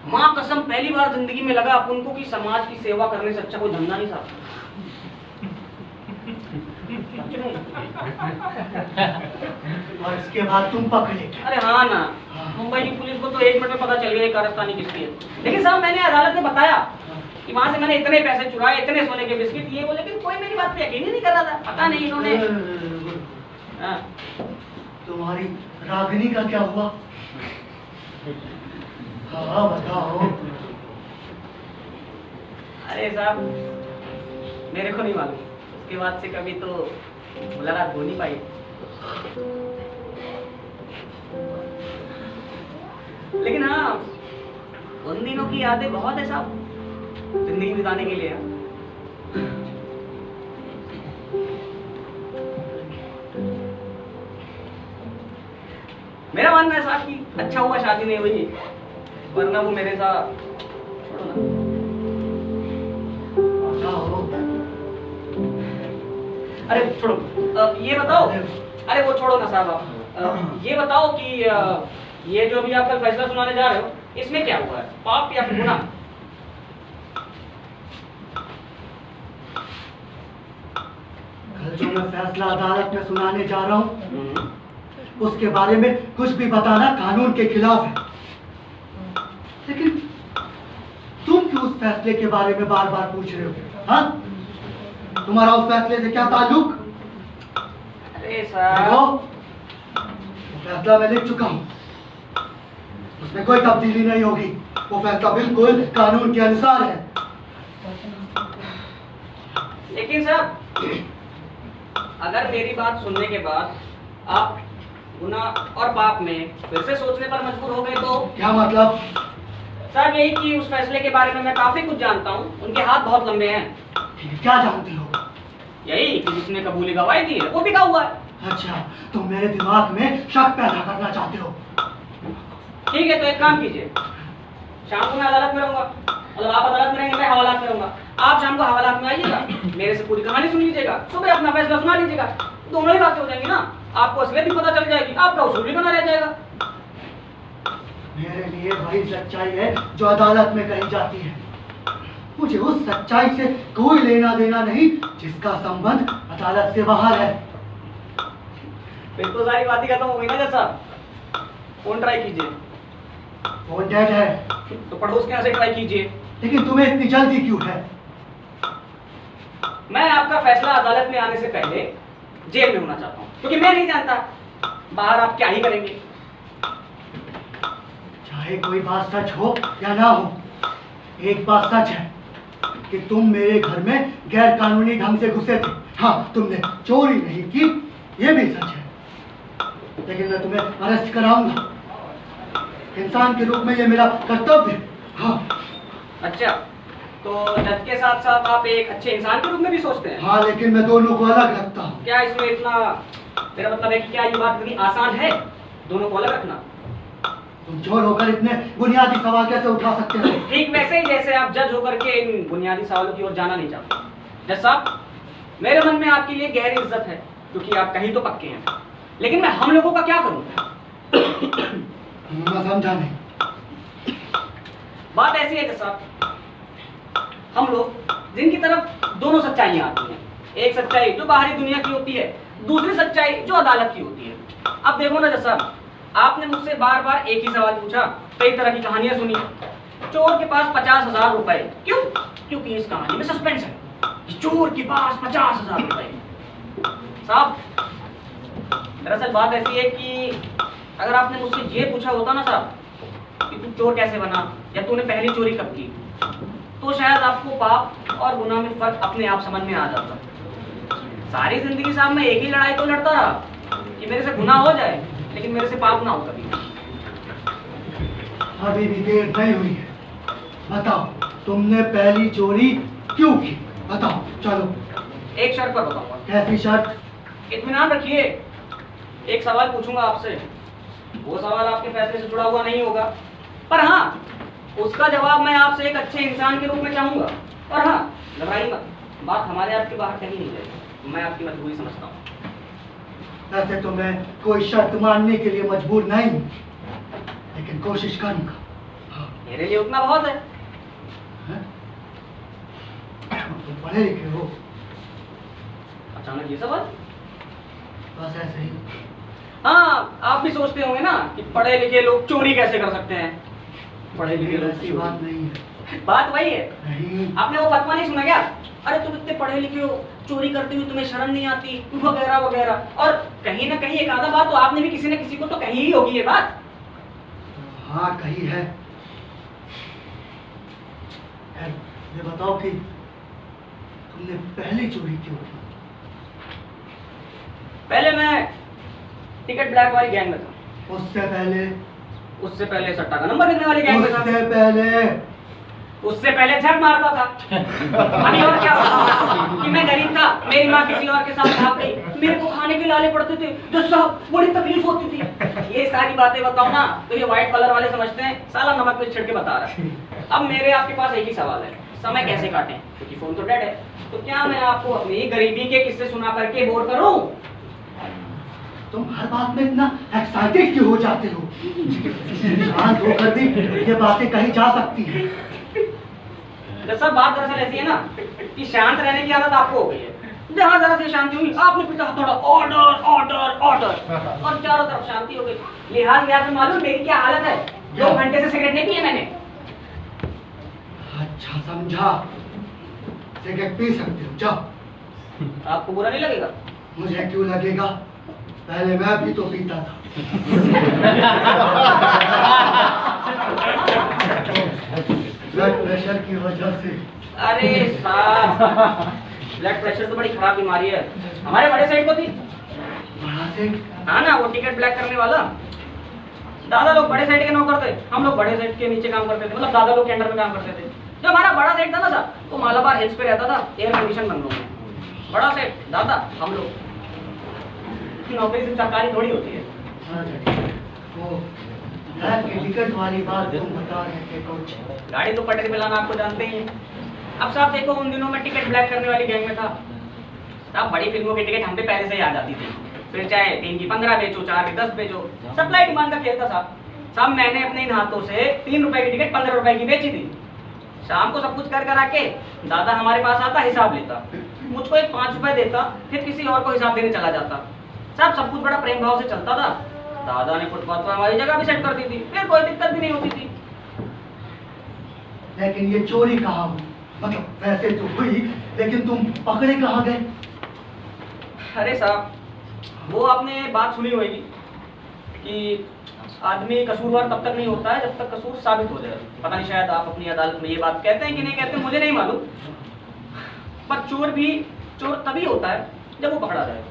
माँ कसम, पहली बार जिंदगी में लगा अपन को कि समाज की सेवा करने से अच्छा कोई धंधा नहीं साहब। और इसके बाद तुम पकड़े गए। अरे हाँ ना, मुंबई की पुलिस को तो 1 मिनट में पता चल गया कारस्तानी किसकी है। लेकिन साहब मैंने अदालत में बताया कि वहां से मैंने इतने पैसे चुराए, इतने सोने के बिस्किट ये वो, लेकिन कोई मेरी बात पे यकीन ही नहीं कर रहा था। पता नहीं इन्होंने। हाँ। तुम्हारी रागिनी का क्या हुआ? हाँ बताओ। अरे साहब मेरे को नहीं मालूम, उसके बाद से कभी तो मुलाकात हो नहीं पाई। लेकिन हाँ, उन दिनों की यादें बहुत है साहब, जिंदगी बिताने के लिए। मेरा मानना है साहब कि अच्छा हुआ शादी नहीं हुई, वरना वो मेरे साथ, छोड़ो ना। बताओ। अरे छोड़ो, ये बताओ, अरे वो छोड़ो ना साहब आप, ये बताओ कि ये जो अभी आप कल फैसला सुनाने जा रहे हो, इसमें क्या हुआ है, पाप या फिर गुनाह? कल जो मैं फैसला अदालत में सुनाने जा रहा हूँ, उसके बारे में कुछ भी बताना कानून के खिलाफ है। लेकिन तुम क्यों उस फैसले के बारे में बार बार पूछ रहे हो? हाँ, तुम्हारा उस फैसले से क्या ताल्लुक? अरे देखो, साहब, फैसला मैं लिख चुका हूँ, उसमें कोई तब्दीली नहीं होगी। वो फैसला बिल्कुल कानून के अनुसार है। लेकिन साहब अगर मेरी बात सुनने के बाद आप गुनाह और पाप में फिर से सोचने पर मजबूर हो गए तो? क्या मतलब? साहब यही कि उस फैसले के बारे में मैं काफी कुछ जानता हूँ, उनके हाथ बहुत लंबे हैं। क्या जानते हो? यही कि जिसने कबूली गवाही दी है वो बिका हुआ है। अच्छा, तुम मेरे दिमाग में शक पैदा करना चाहते हो? ठीक है, तो एक काम कीजिए, शाम को मैं अदालत में रहूंगा, मतलब आप अदालत में रहेंगे, मैं हवालात में रहूंगा। आप शाम को हवालात में आइएगा, मेरे से पूरी कहानी सुन लीजिएगा, सुबह अपना फैसला सुना लीजिएगा। दोनों ही बातें हो जाएंगी ना, आपको असलियत भी पता चल जाएगी, आपका उसूल भी बना रह जाएगा। मेरे लिए वही सच्चाई है जो अदालत में कही जाती है। मुझे उस सच्चाई से कोई लेना देना नहीं जिसका संबंध अदालत से बाहर है। फिर तो सारी बात ही खत्म हो गई ना जज साहब। फोन ट्राई कीजिए। फोन डेड है। तो पड़ोस के यहाँ से ट्राई कीजिए। लेकिन तुम्हें इतनी जल्दी क्यों है? मैं आपका फैसला अदालत में आने से पहले जेल में होना चाहता हूँ, क्योंकि मैं नहीं जानता बाहर आप क्या ही करेंगे। चाहे कोई बात सच हो या ना हो, एक बात सच है कि तुम मेरे घर में गैर कानूनी ढंग से घुसे थे। हाँ, तुमने चोरी नहीं की, ये भी सच है। लेकिन मैं तुम्हें अरेस्ट कराऊंगा। इंसान के रूप में ये मेरा कर्तव्य है। हाँ। अच्छा, तो जज के साथ साथ आप एक अच्छे इंसान के रूप में भी सोचते हैं? हाँ, लेकिन मैं दोनों को अलग रखता हूँ। क्या इसमें इतना, मेरा मतलब है कि क्या ये बात इतनी आसान है दोनों को अलग रखना? तुम चोर होकर इतने बुनियादी सवाल कैसे उठा सकते हो? ठीक वैसे ही जैसे आप जज होकर के इन बुनियादी सवालों की ओर जाना नहीं चाहते। जज साहब, मेरे मन में आपके लिए गहरी इज्जत है, क्योंकि आप कहीं तो पक्के हैं। लेकिन मैं हम लोगों का क्या करूं? मैं समझा नहीं। बात ऐसी है जज साहब, हम लोग जिनकी तरफ दोनों सच्चाइयां आती हैं, एक सच्चाई जो बाहरी दुनिया की होती है, दूसरी सच्चाई जो अदालत की होती है। अब देखो ना जज साहब, आपने मुझसे बार बार एक ही सवाल पूछा, कई तरह की कहानियां सुनी। चोर के पास 50,000 रुपए, क्यों? क्योंकि इस कहानी में सस्पेंस है। चोर के पास 50,000 रुपए। साहब, दरअसल बात ऐसी है कि अगर आपने मुझसे ये पूछा होता ना साहब कि तू चोर कैसे बना या तूने पहली चोरी कब की, तो शायद आपको पाप और गुनाह में फर्क अपने आप समझ में आ जाता। सारी जिंदगी साहब मैं एक ही लड़ाई तो लड़ता रहा कि मेरे से गुनाह हो जाए लेकिन मेरे से पाप ना हो कभी। अभी भी देर नहीं हुई है, बताओ तुमने पहली चोरी क्यों की? बताओ चलो। एक शर्त पर बताऊंगा। कैसी शर्त? इत्मीनान रखिए, एक सवाल पूछूंगा आपसे, वो सवाल आपके फैसले से जुड़ा हुआ नहीं होगा, पर हाँ उसका जवाब मैं आपसे एक अच्छे इंसान के रूप में चाहूंगा। और हाँ घबराइए मत, बात हमारे आपके बाहर कहीं नहीं जाएगी, मैं आपकी मजबूरी समझता हूँ। वैसे तो मैं कोई शर्त मानने के लिए मजबूर नहीं हूँ, लेकिन कोशिश करूंगा। मेरे लिए उतना बहुत है। हैं? तुम पढ़े लिखे हो? अचानक ये सवाल? बस ऐसे ही। हाँ आप भी सोचते होंगे ना कि पढ़े लिखे लोग चोरी कैसे कर सकते हैं। पढ़े लिखे लोग ऐसी बात नहीं है। बात वही है। नहीं। आपने वो फतवा नहीं सुना क्या? अरे तुम इतने पढ़े लिखे हो, चोरी करते हुए तुम्हें शर्म नहीं आती, वगैरह वगैरह। और कहीं ना कहीं एक आधा बात तो आपने भी किसी न किसी को तो कही ही होगी ये बात। हाँ कही है। खैर, ये बताओ कि तुमने पहली चोरी क्यों की? पहले मैं टिकट ब्लैक वाली गैंग में था। उससे पहले सट्टा का नंबर लिखने वाली गैंग में था। उससे पहले झक मारता था। अभी और क्या बताऊं कि मैं गरीब था, मेरी माँ किसी और के साथ भाग गई, मेरे को खाने के लाले पड़ते थे, जो साहब बड़ी तकलीफ होती थी। ये सारी बातें बताऊं ना तो ये व्हाइट कलर वाले समझते हैं साला नमक में छिड़क के बता रहा है। अब मेरे आपके पास एक ही सवाल है, समय कैसे काटें, क्योंकि फोन तो डेड है। तो क्या मैं आपको अपनी गरीबी के किस्से सुना करके बोर करूं? तुम हर बात में इतना एक्साइटेड क्यों हो जाते हो? शांत होकर भी ये बातें कही जा सकती हैं। सब बात दरअसल ऐसी है ना कि शांत रहने की आदत आपको हो गई है। जहाँ जरा से शांति हुई आपने पीछा थोड़ा ऑर्डर ऑर्डर ऑर्डर और चारों तरफ शांति हो गई। लिहाज में मालूम मेरी क्या हालत है? 2 घंटे से सिगरेट नहीं पिए मैंने। अच्छा समझा, सिगरेट पी सकते हो, जाओ। आपको बुरा नहीं लगेगा? मुझे क्यों लगेगा, पहले मैं भी तो पीता था। ब्लड प्रेशर की वजह से। अरे साहब ब्लड प्रेशर तो बड़ी खराब बीमारी है, हमारे बड़े सेठ को थी। बड़ा सेठ? हाँ ना, वो टिकट ब्लैक करने वाला। दादा लोग बड़े सेठ के नौकर थे, हम लोग बड़े सेठ के नीचे काम करते थे, मतलब दादा लोग के अंडर में काम करते थे। जो हमारा बड़ा सेठ था ना साहब, वो मालाबार हिल्स पे रहता था, एयर कंडीशन बंगलों में। बड़ा सेठ दादा, हम लोग। नौकरी सिर्फ सरकारी थोड़ी होती है। वो ब्लैक की टिकट वाली बात तुम बता रहे थे कुछ। गाड़ी तो पटरी मिलाना आपको जानते ही हैं। अब साहब देखो, उन दिनों में टिकट ब्लैक करने वाली गैंग में था साहब। बड़ी फिल्मों की टिकट हम पे पहले से ही आ जाती थी, फिर चाहे 3 की 15 बेचो, 4 की 10 बेचो, सप्लाई डिमांड का खेल था साहब। साहब मैंने अपने इन हाथों से 3 रुपए की टिकट 15 रुपए की बेची थी। शाम को सब कुछ कर करा के दादा हमारे पास आता, हिसाब लेता, मुझको एक 5 रुपए देता, फिर किसी और को हिसाब देने चला जाता। साहब सब कुछ बड़ा प्रेम भाव से चलता था। दादा ने फुटपाथ पर हमारी जगह भी सेट कर दी थी, फिर कोई दिक्कत भी नहीं होती थी। लेकिन ये चोरी कहाँ हुई? मतलब वैसे तो हुई, लेकिन तुम पकड़े कहाँ गए? अरे साहब, वो आपने बात सुनी होगी कि आदमी कसूरवार तब तक नहीं होता है जब तक कसूर साबित हो जाए। पता नहीं शायद आप अपनी अदालत में ये बात कहते हैं कि नहीं कहते, मुझे नहीं मालूम। पर चोर भी चोर तभी होता है जब वो पकड़ा जाए।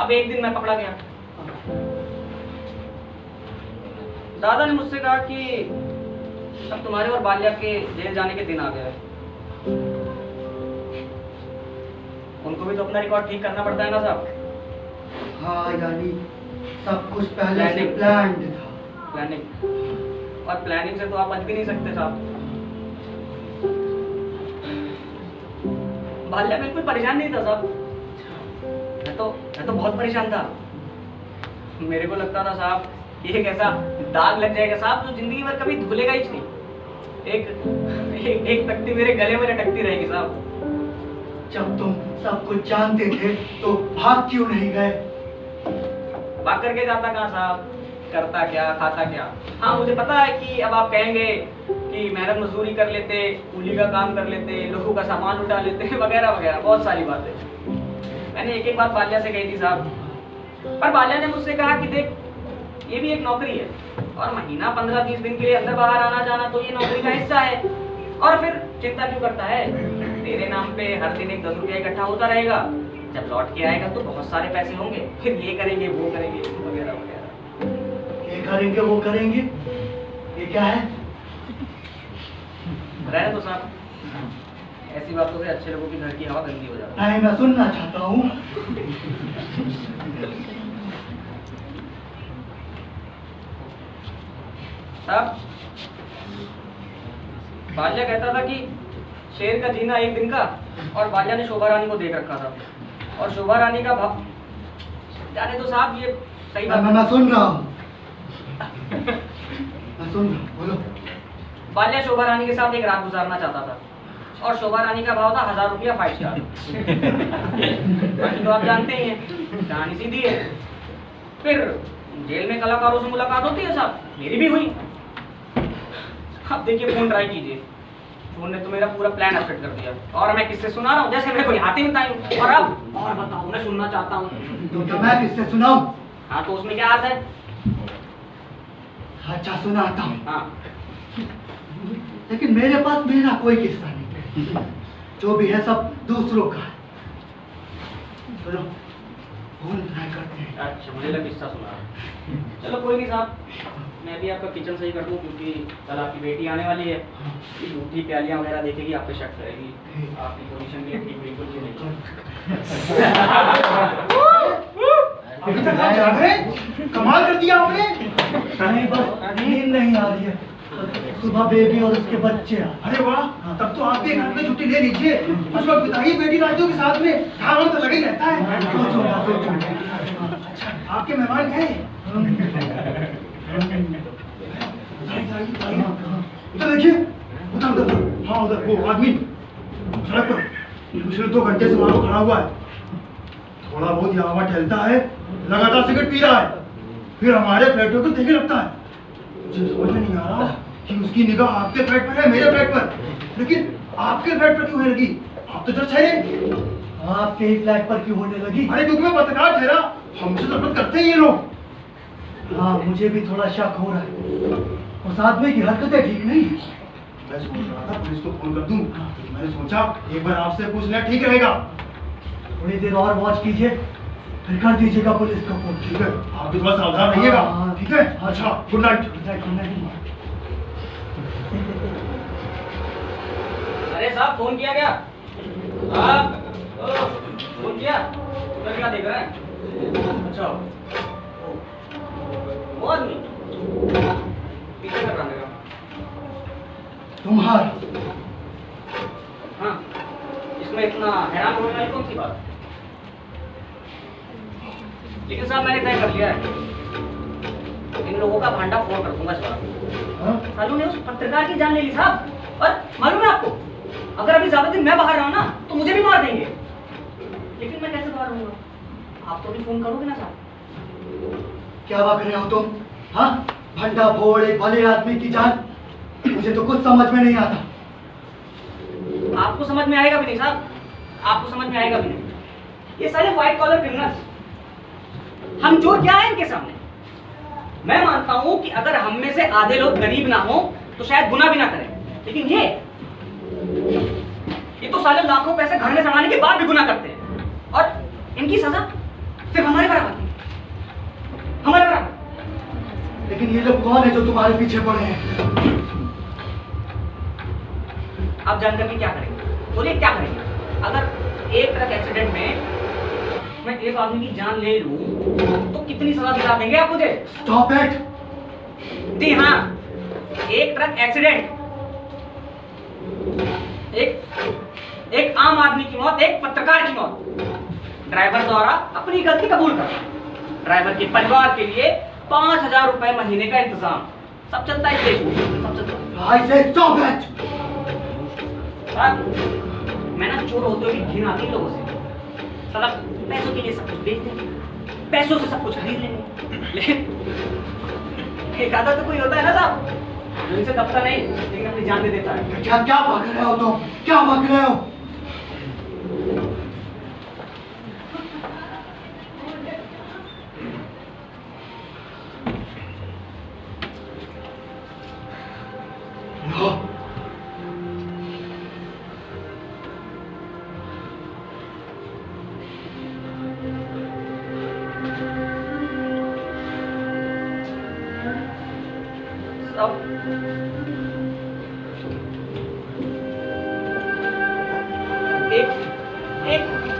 अब एक दिन मैं पकड़ा गया। दादा ने मुझसे कहा कि अब तुम्हारे और बाल्या के जेल जाने के दिन आ गए। उनको भी तो अपना रिकॉर्ड ठीक करना पड़ता है ना साहब। हाँ यानी सब कुछ पहले से Planning. प्लान्ड था। प्लानिंग, और प्लानिंग से तो आप बच भी नहीं सकते साहब। बाल्या बिल्कुल परेशान नहीं था साहब, मैं तो बहुत परेशान था। मेरे को लगता था साहब ये एक ऐसा दाग लग जाएगा साहब जो जिंदगी भर कभी धुलेगा ही नहीं। एक तख्ती मेरे गले में लटकती रहेगी साहब। जब तुम सब कुछ जानते थे तो भाग क्यों नहीं गए? भाग करके जाता कहाँ साहब, करता क्या, खाता क्या। हाँ मुझे पता है कि अब आप कहेंगे कि मेहनत मजदूरी कर लेते, कूली का काम कर लेते, लोगों का सामान उठा लेते वगैरह वगैरह, बहुत सारी बातें। मैंने एक बात बाल्या से कही थी साहब, पर बाल्या ने मुझसे कहा कि देख ये भी एक नौकरी है और महीना 15-20 दिन के लिए अंदर बाहर आना जाना तो ये नौकरी का हिस्सा है। और फिर चिंता क्यों करता है? तेरे नाम पे हर दिन एक 10 रुपया इकट्ठा होता रहेगा। जब लौट के आएगा तो बहुत सारे पैसे होंगे, फिर ये करेंगे वो करेंगे वगैरह वगैरह। ये करेंगे वो करेंगे, ये क्या है? रहने दो साहब, ऐसी बातों से अच्छे लोगों की घर की हवा गंदी हो जाती है। नहीं, मैं सुनना चाहता हूँ। साहब, बाल्या कहता था कि शेर का जीना एक दिन का, और बाल्या ने शोभा रानी को देख रखा था और शोभा रानी का भाव जाने तो साहब ये सही बात मैं सुन रहा हूँ, मैं सुन रहा हूँ, बोलो। बाल्या शोभा रानी के साथ एक रात गुजारना चाहता था और शोभा रानी का भाव था 1000 रुपया 5 स्टार। बाकी तो आप जानते ही हैं, कहानी सीधी है। फिर जेल में कलाकारों से मुलाकात होती है साहब, मेरी भी हुई। अब देखिए फोन ट्राई कीजिए, फोन ने तो मेरा पूरा प्लान अपसेट कर दिया और मैं किससे सुना रहा हूँ जैसे मैं कोई हाथी बताई। और अब और बताओ, मैं सुनना चाहता हूँ। तो क्या मैं किससे सुनाऊं? हाँ तो उसमें क्या आता है? अच्छा सुनाता हूँ, हाँ लेकिन मेरे पास मेरा कोई किस्सा नहीं, जो भी है सब दूसरों का है। चलो फोन ट्राई करते हैं। अच्छा, मुझे लगा किस्सा सुना। चलो कोई नहीं साहब, मैं भी आपका किचन सही कर दूँ क्योंकि कल आपकी बेटी आने वाली है। झूठी प्यालियाँ वगैरह देखेगी, आप पे शक करेगी। आपकी पोजीशन भी ठीक बिल्कुल भी नहीं। अभी तक आप जाग रहे हैं? कमाल कर दिया आपने। नहीं, बस नींद नहीं आ रही है। सुबह बेबी और उसके बच्चे आ। अरे वाह, तब तो आप भी एक हाथ में छुट्टी ले लीजिए। उस वक्त बताइए बेटी राजू के साथ में काम तो लगे रहता है। अच्छा, आपके मेहमान हैं? उधर देखिए, उधर उधर, हाँ उधर वो आदमी सड़क पर पिछले 2 घंटे से वहां खड़ा हुआ है। थोड़ा बहुत यहाँ वहाँ टहलता है, लगातार सिगरेट पी रहा है, फिर हमारे फ्लैटों को देखे लगता है। मुझे समझ में नहीं आ रहा कि उसकी निगाह आपके फ्लैट पर है मेरे फ्लैट पर, लेकिन आपके फ्लैट पर क्यों होने लगी? आप तो जज ठहरे। आपके ही फ्लैट पर क्यों होने लगी? अरे क्योंकि मैं पत्रकार ठहरा, हमसे नफरत करते हैं ये लोग। हाँ, मुझे भी थोड़ा शक हो रहा है। उस आदमी की हरकतें ठीक नहीं। मैं सोच रहा था पुलिस को फोन कर दूं, मैंने सोचा एक बार आपसे पूछ लें, ठीक रहेगा। थोड़ी देर और वॉच कीजिए, फिर कर दीजिएगा पुलिस को फोन। ठीक है, आप भी थोड़ा सावधान रहिएगा। हाँ, ठीक है, अच्छा, गुड नाइट। अरे साहब, फोन किया क्या? आप फोन किया? उधर क्या देख रहे हैं? अच्छा, वो आदमी पीछे कर रहा मेरा। तुम्हारा हाँ, इसमें इतना हैरान होने वाली कौन सी बात? लेकिन साहब मैंने तय कर लिया है, इन लोगों का भांडा फोन कर दूंगा इस बार। सालू ने उस पत्रकार की जान ले ली साहब। और मालूम है आपको, अगर अभी ज्यादा दिन मैं बाहर रहा ना तो मुझे भी मार देंगे। लेकिन मैं कैसे बाहर रहूंगा? आप तो भी फोन करोगे ना साहब? क्या बक रहे हो तुम? हाँ, भंडा फोड़ एक भले आदमी की जान, मुझे तो कुछ समझ में नहीं आता। आपको समझ में आएगा भी नहीं साहब, आपको समझ में आएगा भी नहीं। ये सारे व्हाइट कॉलर क्रिमिनल्स, हम चोर क्या है इनके सामने? मैं मानता हूं कि अगर हम में से आधे लोग गरीब ना हो तो शायद गुनाह भी ना करें, लेकिन ये तो साले लाखों पैसे घर में समाने के बाद भी गुनाह करते हैं और इनकी सजा सिर्फ हमारे बराबर की, हमारे बराबर। लेकिन ये लोग कौन है जो तुम्हारे पीछे पड़े हैं? आप जानकर भी क्या करेंगे? बोलिए क्या करेंगे? अगर एक ट्रक एक्सीडेंट में मैं एक आदमी की जान ले लूं तो कितनी सजा दिला देंगे आप मुझे? Stop it. जी हाँ, एक ट्रक एक्सीडेंट, एक आम आदमी की मौत, एक पत्रकार की मौत। ड्राइवर द्वारा अपनी गलती कबूल कर, ड्राइवर के परिवार के लिए 5000 रुपए महीने का इंतजाम, सब चलता है इस देश में, सब चलता है। I said stop it. मैं ना चोर होते हुए घिन आती लोगों से, साला पैसों के लिए सब कुछ बेच देंगे, पैसों से सब कुछ खरीद लेंगे। लेकिन एक आधा तो कोई होता है ना साहब जो इनसे दबता नहीं लेकिन अपनी जान दे देता है। क्या क्या भाग रहे हो तुम? क्या भाग रहे हो? साहब एक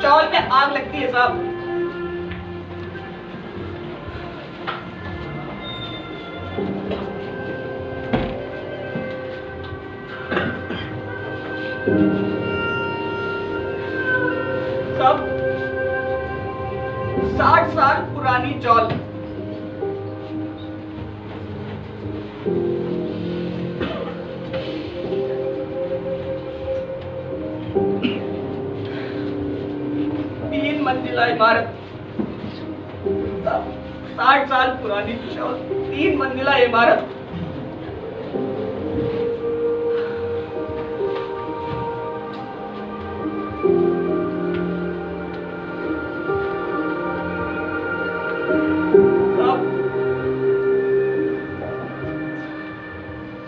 चावल में आग लगती है साहब। साहब 60 साल पुरानी चावल। मंजिला इमारत, 60 साल पुरानी चावल, 3 मंजिला इमारत।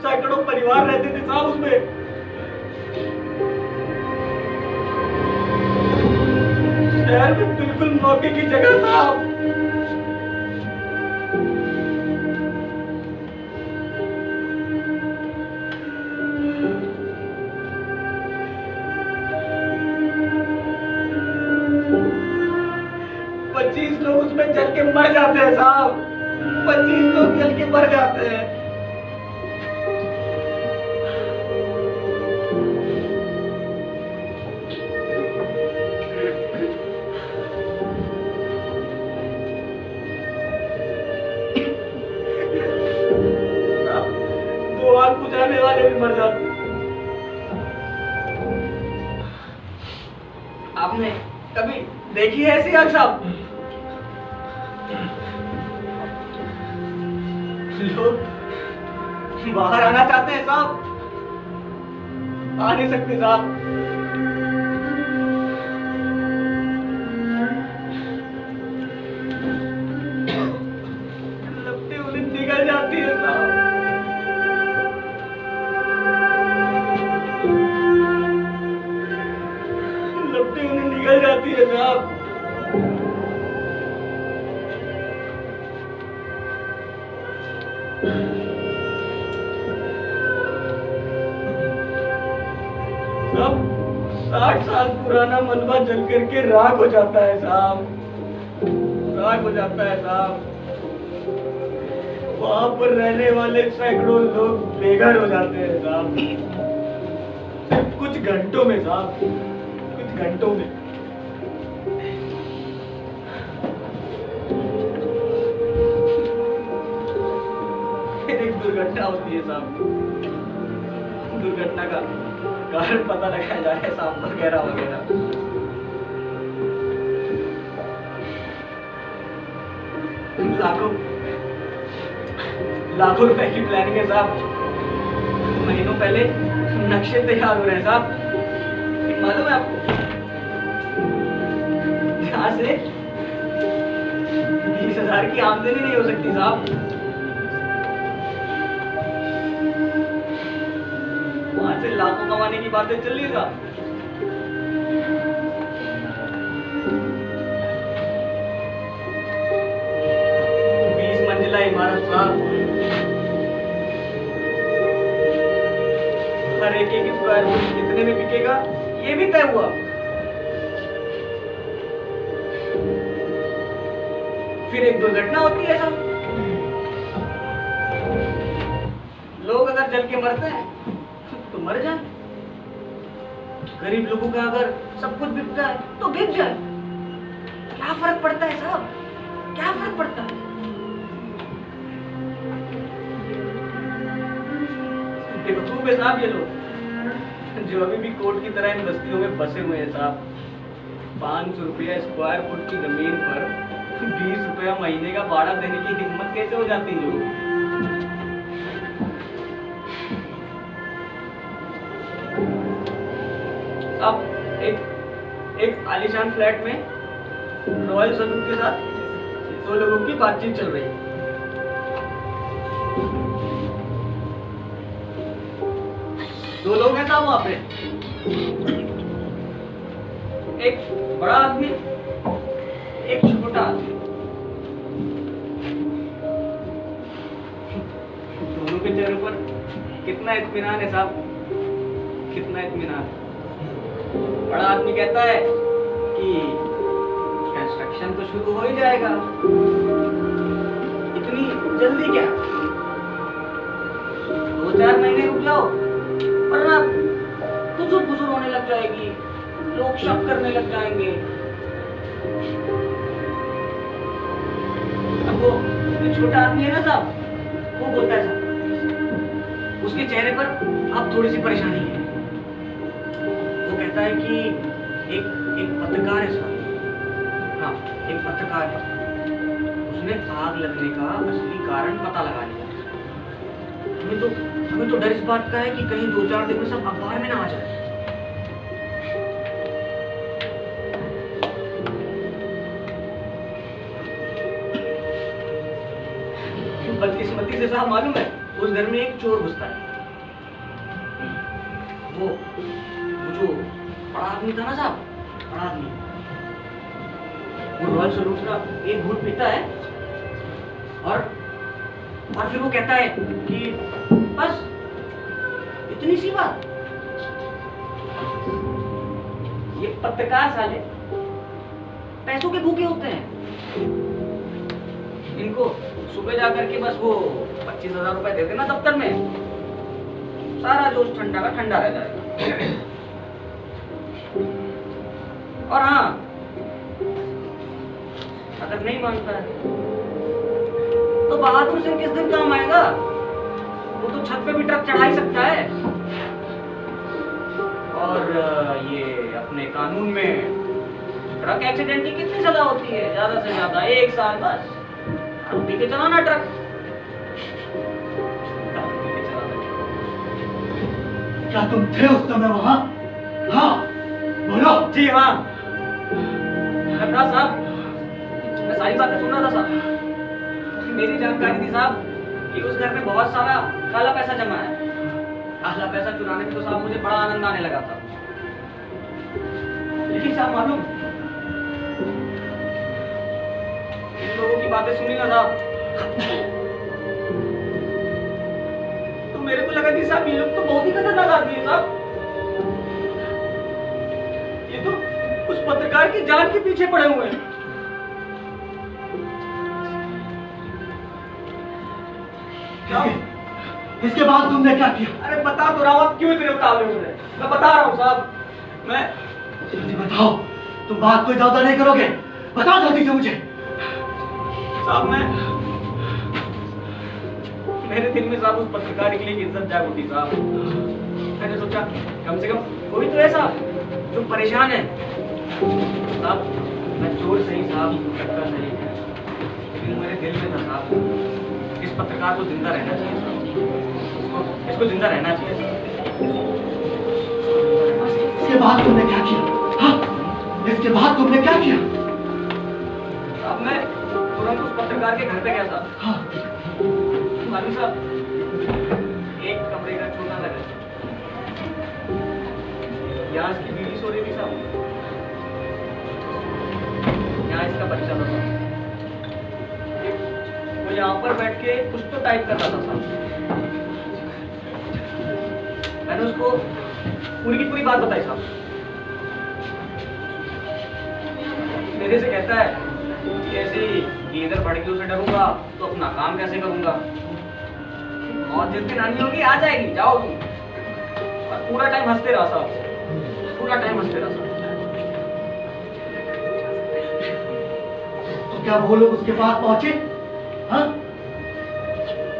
सैकड़ों परिवार रहते थे साहब उसमें। शहर में बिल्कुल मौके की जगह साहब। पच्चीस लोग उसमें जल के मर जाते हैं साहब। 25 लोग जल के मर जाते हैं। आग बुझाने वाले भी मर जाते। आपने कभी देखी है ऐसी आग साहब? लोग बाहर आना चाहते हैं साहब, आ नहीं सकते साहब। लपटें उन्हें निकल जाती है साहब। निकल जाती है साहब। साहब 60 साल पुराना मलबा जल करके राख हो जाता है साहब, राख हो जाता है साहब। वहां पर रहने वाले सैकड़ों लोग बेघर हो जाते हैं साहब, सिर्फ कुछ घंटों में साहब, कुछ घंटों में। एक दुर्घटना होती है साहब, दुर्घटना का कारण पता लगाया जा रहा है साहब, वगैरह वगैरह। लाखों रुपए की प्लानिंग है साहब। महीनों पहले नक्शे तैयार हो रहे हैं साहब, मालूम है आपको? यहाँ से 20,000 की आमदनी नहीं हो सकती साहब। वहां से लाखों कमाने की बातें चल रही साहब। इमारत साहब, हर एक स्क्वायर फुट कितने में बिकेगा ये भी तय हुआ। फिर एक दुर्घटना होती है साहब, लोग अगर जल के मरते हैं तो मर जाए, गरीब लोगों का अगर सब कुछ बिक जाए तो बिक जाए। क्या फर्क पड़ता है साहब, क्या फर्क पड़ता है? बेवकूफ है साहब ये लोग, जो अभी भी कोर्ट की तरह इन बस्तियों में बसे हुए हैं साहब। 500 रुपया स्क्वायर फुट की जमीन पर 20 रुपया महीने का भाड़ा देने की हिम्मत कैसे हो जाती है लोगों की? अब एक आलीशान फ्लैट में रॉयल सलूट के साथ 2 लोगों की बातचीत चल रही है। दो लोग हैं साहब वहां पे, एक बड़ा आदमी, एक छोटा आदमी। दोनों उसके चेहरे पर कितना इत्मीनान है साहब, कितना इत्मीनान। बड़ा आदमी कहता है कि कंस्ट्रक्शन तो शुरू हो ही जाएगा, इतनी जल्दी क्या, 2-4 महीने रुक जाओ, वरना फुसूर होने लग जाएगी, लोग शक करने लग जाएंगे। अब वो जो छोटा आदमी है ना साहब, वो बोलता है साहब, उसके चेहरे पर अब थोड़ी सी परेशानी है। वो कहता है कि एक पत्रकार है साहब, हाँ एक पत्रकार है, उसने आग लगने का असली कारण पता लगा लिया। हमें तो डर इस बात का है कि कहीं 2-4 दिन में सब अखबार में ना आ जाए। बदकिस्मती से साहब मालूम है, उस घर में एक चोर घुसता है। वो जो बड़ा आदमी था ना साहब, बड़ा आदमी, वो रॉयल सलूट का एक घूंट पीता है और फिर वो कहता है कि बस इतनी सी बात। ये पत्रकार साले पैसों के भूखे होते हैं, इनको सुबह जाकर के बस वो 25,000 रुपए दे देना दफ्तर में, सारा जोश ठंडा का ठंडा रह जाएगा। और हाँ, अगर नहीं मानता है तो बहादुर सिंह किस दिन काम आएगा, वो तो छत पे भी ट्रक चढ़ा ही सकता है। और ये अपने कानून में ट्रक एक्सीडेंट की कितनी सजा होती है, ज्यादा से ज्यादा 1 साल बस। पी के चलाना ट्रक, क्या तुम थे उस समय वहां? हाँ बोलो। जी हाँ साहब, मैं सारी बातें सुन रहा था साहब। मेरी जानकारी थी साहब कि उस घर में बहुत सारा काला पैसा जमा है। काला पैसा चुराने में तो साहब मुझे बड़ा आनंद आने लगा था, लेकिन साहब मालूम, इन लोगों की बातें सुनी ना साहब, तो मेरे को लगा कि साहब ये लोग तो बहुत ही खतरनाक आदमी है साहब। ये तो उस पत्रकार की जान के पीछे पड़े हुए हैं। इसके बाद तुमने क्या किया? अरे बता तो रहा हूँ, आप क्यों इतने उतावले हो रहे हैं? मैं बता रहा हूँ साहब। मैं जल्दी बताओ, तुम बात को इधर नहीं करोगे, बताओ जल्दी से मुझे। साहब मेरे दिल में साहब उस पत्रकार के लिए इज्जत जाग उठी साहब। मैंने सोचा कम से कम कोई तो ऐसा जो परेशान है साहब। मैं चोर सही साहब, टक्कर सही है, लेकिन मेरे दिल में था साहब इस पत्रकार को जिंदा रहना चाहिए साहब, इसको जिंदा रहना चाहिए साहब। इसके बाद तुमने क्या किया? हाँ, इसके बाद तुमने क्या किया? अब मैं तुरंत उस पत्रकार के घर पे गया साहब। हाँ, मालूम साहब, एक कमरे का छोटा घर है, यहाँ इसकी बीवी सो रही थी साहब, यहाँ इसका बच्चा था साहब। वो यहाँ पर बैठ के कुछ तो टाइप कर रहा था साहब। मैंने उसको पूरी की पूरी बात बताई साहब। मेरे से कहता है कि ऐसे ही इधर भड़कियों से डरूंगा तो अपना काम कैसे करूंगा, और जिस दिन आनी होगी आ जाएगी, जाओ तुम। और पूरा टाइम हंसते रहा साहब, पूरा टाइम हंसते रहा साहब। तो क्या वो लोग उसके पास पहुंचे? हाँ,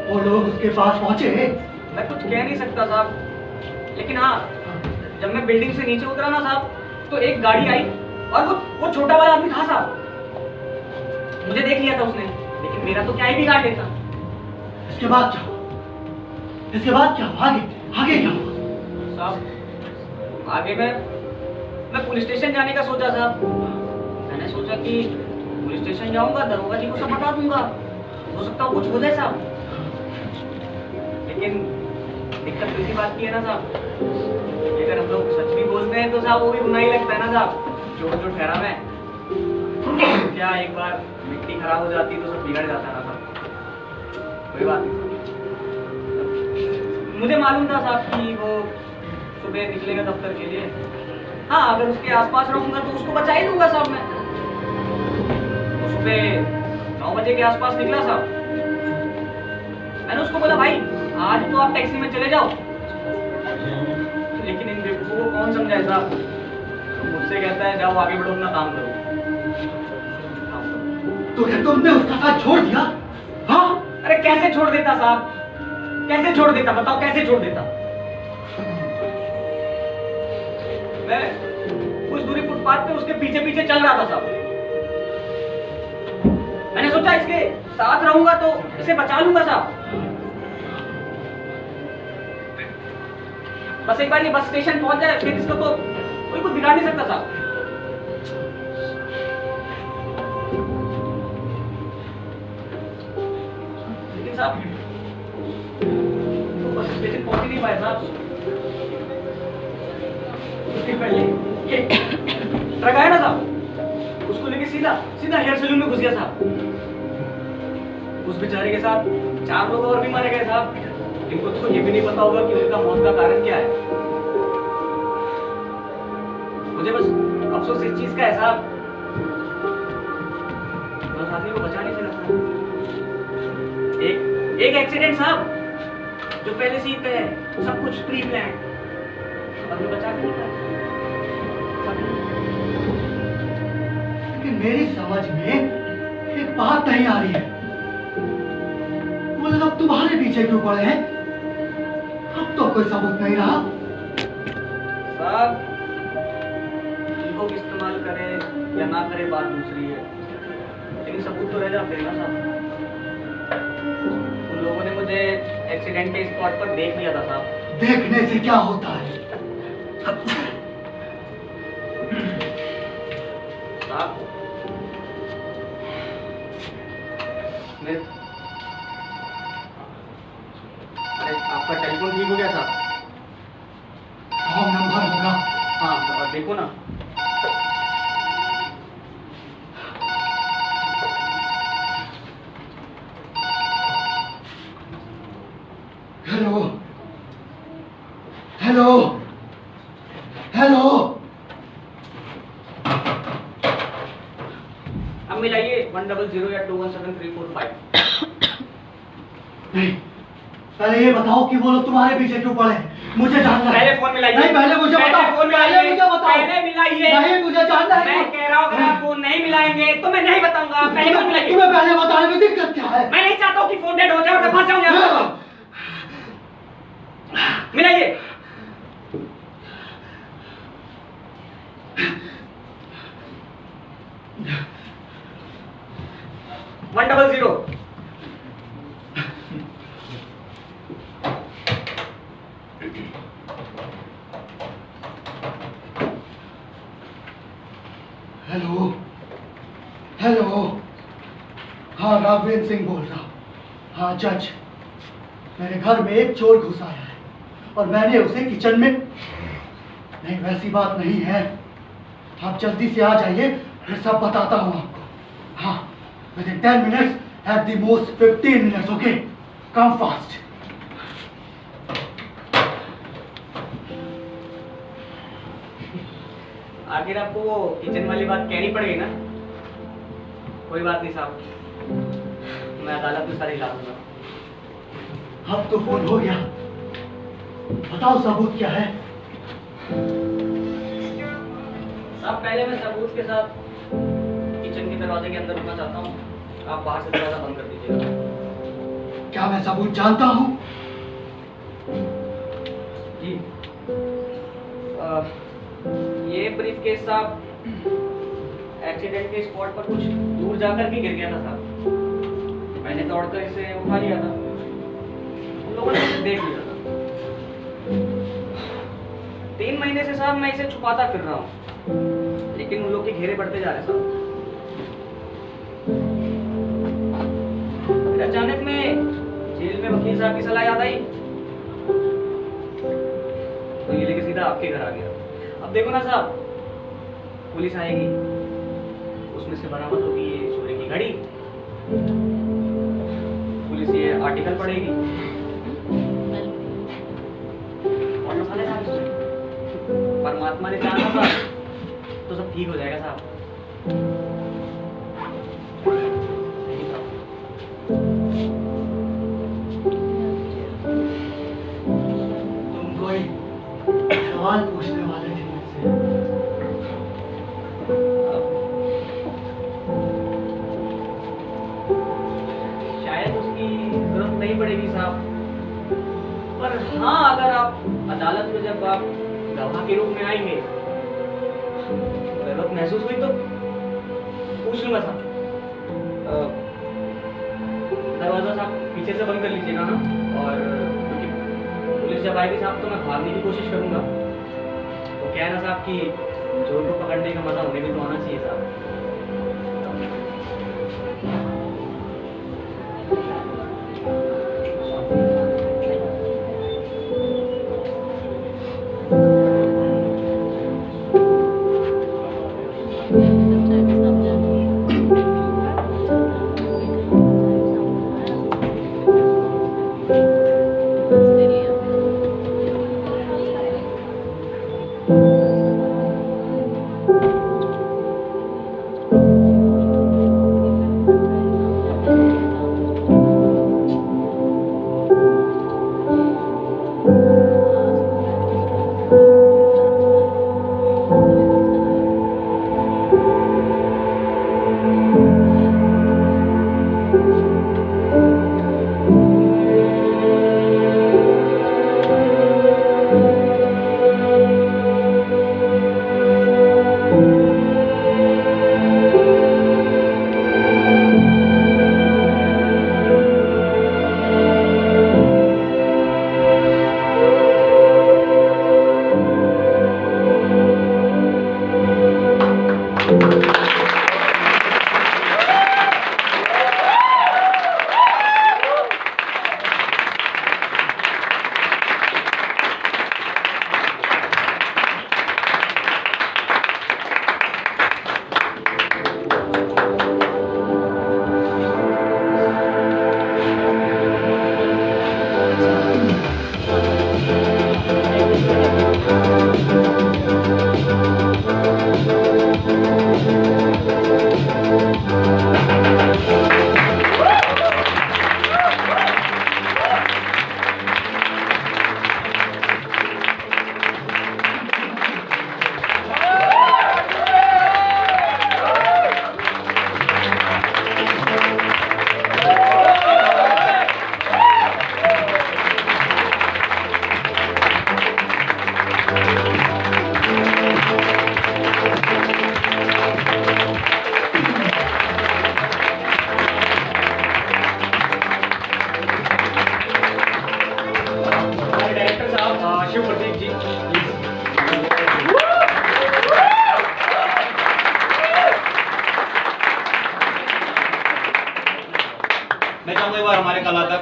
वो लोग उसके पास पहुंचे? मैं कुछ कह नहीं सकता साहब, लेकिन हाँ, जब मैं बिल्डिंग से नीचे उतरा ना साहब, तो एक गाड़ी आई और वो छोटा वाला आदमी था साहब। मुझे देख लिया था उसने, लेकिन मेरा तो क्या ही बिगाड़ लेता। इसके बाद क्या हुआ? इसके बाद क्या हुआ? आगे क्या हुआ? साहब आगे मैं पुलिस स्टेशन जाने का सोचा साहब। मैंने सोचा कि पुलिस स्टेशन जाऊंगा, दरोगा जी को सब बता दूंगा, हो सकता है कुछ हो जाए साहब। लेकिन दिक्कत तो इसी बात की है ना साहब, अगर हम लोग सच भी बोलते हैं तो साहब वो भी गुनाह ही लगता है ना साहब। जो ठहरा मैं क्या, एक बार मिट्टी खराब हो जाती तो सब बिगड़ जाता है ना साहब। कोई बात नहीं, मुझे मालूम था साहब कि वो सुबह निकलेगा दफ्तर के लिए। हाँ, अगर उसके आसपास रहूंगा तो उसको बचा ही लूंगा साहब मैं। तो सुबह 9 बजे के आसपास निकला साहब। मैंने उसको बोला भाई आज तो आप टैक्सी में चले जाओ, लेकिन इन बेवकूफों को कौन समझाए साहब। तो मुझसे कहता है जाओ आगे बढ़ो, अपना काम करो। तो क्या तुमने उसका साथ छोड़ दिया? हाँ? अरे कैसे छोड़ देता साहब, कैसे छोड़ देता, बताओ कैसे छोड़ देता। मैं कुछ दूरी फुटपाथ पे उसके पीछे पीछे चल रहा था साहब। मैंने सोचा इसके साथ रहूंगा तो इसे बचा लूंगा साहब। बस एक बार ये बस स्टेशन पहुंच जाए फिर इसको तो कोई कुछ बिगाड़ नहीं सकता साहब। लेकिन साहब तो बस स्टेशन पहुंच ही नहीं पाए साहब। उसके पहले ये ट्रक आया ना साहब, उसको लेके सीधा सीधा हेयर सैलून में घुस गया साहब। उस बेचारे के साथ 4 लोग और भी मारे गए साहब। इनको तो ये भी नहीं पता होगा कि उनका मौत का कारण क्या है। मुझे बस अफसोस इस चीज का है साहब, मैं उस आदमी को बचा नहीं सकता। एक एक्सीडेंट साहब जो पहले से ही तय है, सब कुछ प्री प्लान, और मैं बचा नहीं पाया। लेकिन मेरी समझ में एक बात नहीं आ रही है। वो लोग अब तुम्हारे पीछे क्यों पड़े हैं? अब तो कोई सबूत नहीं रहा। साहब इनको इस्तेमाल करे या ना करे बात दूसरी है, लेकिन सबूत तो रह जाते हैं ना साहब। उन लोगों ने मुझे एक्सीडेंट के स्पॉट पर देख लिया था साहब। देखने से क्या होता है? साहब मैं अरे आपका टेलीफोन ठीक हो गया साहब? रॉन्ग नंबर होगा। हाँ और देखो ना। हेलो हेलो हेलो, अब मिलाइए 100 या 217345। नहीं, पहले ये बताओ कि वो लोग तुम्हारे पीछे क्यों पड़े हैं? मुझे जानना है। पहले फोन मिलाइए। नहीं, पहले मुझे बताओ। फोन पहले मुझे बताओ। पहले मिलाइए। नहीं, मुझे जानना है। मैं कह रहा हूँ अगर आप फोन नहीं मिलाएंगे तो मैं नहीं बताऊंगा। पहले फोन मिलाइए। तुम्हें पहले बताने में दिक्कत क्या है? मैं नहीं चाहता हूँ कि फोन डेड हो जाए और मैं फंस जाऊँ यहाँ पर। मिलाइए। वन 100। हेलो हेलो, हाँ राघवेंद्र सिंह बोल रहा हूँ। हाँ जज, मेरे घर में एक चोर घुस आया है और मैंने उसे किचन में। नहीं, वैसी बात नहीं है। आप जल्दी से आ जाइए, फिर सब बताता हूँ आपको। हाँ, within 10 minutes, at the most 15 minutes, okay? Come fast. आखिर आपको वो किचन वाली बात कहनी पड़ गई ना। कोई बात नहीं साहब, मैं अदालत में सारी ला दूंगा। अब तो फोन हो गया, बताओ सबूत क्या है? साहब पहले मैं सबूत के साथ किचन के दरवाजे के अंदर रुकना चाहता हूँ। आप बाहर से दरवाजा बंद कर दीजिएगा। क्या मैं सबूत जानता हूँ? जी ये ब्रीफकेस साहब एक्सीडेंट के स्पॉट पर कुछ दूर जाकर के गिर गया था साहब। मैंने दौड़कर इसे उठा लिया था, उन लोगों ने इसे देख लिया था। 3 महीने से साहब मैं इसे छुपाता फिर रहा हूँ, लेकिन उन लोग के घेरे बढ़ते जा रहे साहब। फिर अचानक में जेल में वकील साहब की सलाह याद आई, तो ये लेके सीधा आपके घर आ गया। अब देखो ना साहब, पुलिस आएगी, उसमें से बरामद होगी ये चोरी की घड़ी, पुलिस ये आर्टिकल पढ़ेगी, परमात्मा ने चाहा था तो सब ठीक हो जाएगा साहब। तुम कोई सवाल पूछने वाले थे मुझसे। शायद उसकी जरूरत नहीं पड़ेगी साहब, पर हाँ अगर आप अदालत में जब आप गवाह के रूप में आएंगे जरूरत महसूस हुई तो पूछ लूंगा साहब। दरवाजा साहब पीछे से बंद कर लीजिएगा ना, और क्योंकि पुलिस जब आएगी साहब तो मैं भागने की कोशिश करूंगा। तो क्या है ना साहब कि चोर को पकड़ने का मजा उन्हें भी तो आना चाहिए साहब। मैं चाहूँगा एक बार हमारे कलाकार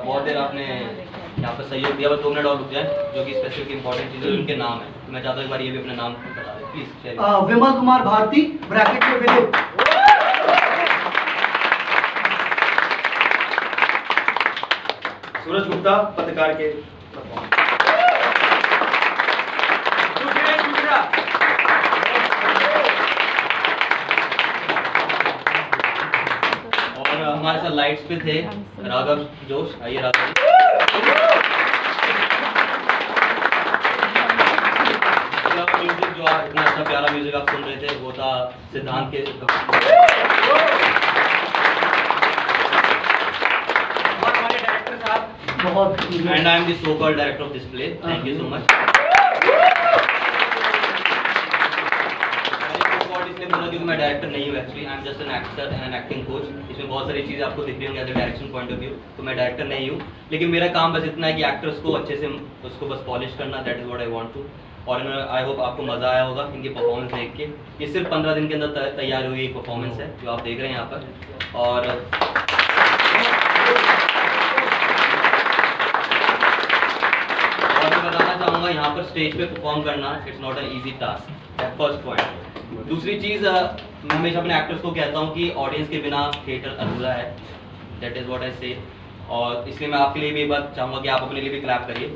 बहुत देर आपने यहाँ पर सहयोग दिया, बस 2 मिनट और रुक जाए, जो कि स्पेसिफिक इंपॉर्टेंट चीज़ है उनके नाम है। तो मैं चाहता हूँ एक बार ये भी अपने नाम बता दें प्लीज। विमल कुमार भारती, ब्रैकेट में विजय। सूरज गुप्ता, पत्रकार के हमारे साथ लाइट्स पे थे राघव जोश, आइए राघव जी। म्यूजिक जो इतना अच्छा प्यारा म्यूजिक आप सुन रहे थे वो था सिद्धांत के। और हमारे डायरेक्टर साहब बहुत and I am the so called director of this play, thank you so much. इसलिए बोला क्योंकि मैं डायरेक्टर नहीं हूँ, actually I am just an actor and acting coach. इसमें बहुत सारी चीज़ें आपको दिख रही होंगी as a direction point of view, तो मैं डायरेक्टर नहीं हूँ, लेकिन मेरा काम बस इतना है कि एक्टर्स को अच्छे से उसको बस पॉलिश करना, that is what I want to. और आई होप आपको मज़ा आया होगा इनकी परफॉर्मेंस देख के। ये सिर्फ 15 दिन के अंदर तैयार हुई एक परफॉर्मेंस है जो आप देख रहे हैं यहाँ पर। और मैं बताना चाहूँगा यहाँ पर स्टेज पे परफॉर्म करना it's not an easy task, first point. दूसरी चीज़ मैं हमेशा अपने एक्टर्स को कहता हूँ कि ऑडियंस के बिना थिएटर अधूरा है, दैट इज़ व्हाट आई से। और इसलिए मैं आपके लिए भी एक बात चाहूँगा कि आप अपने लिए भी क्लैप करिए।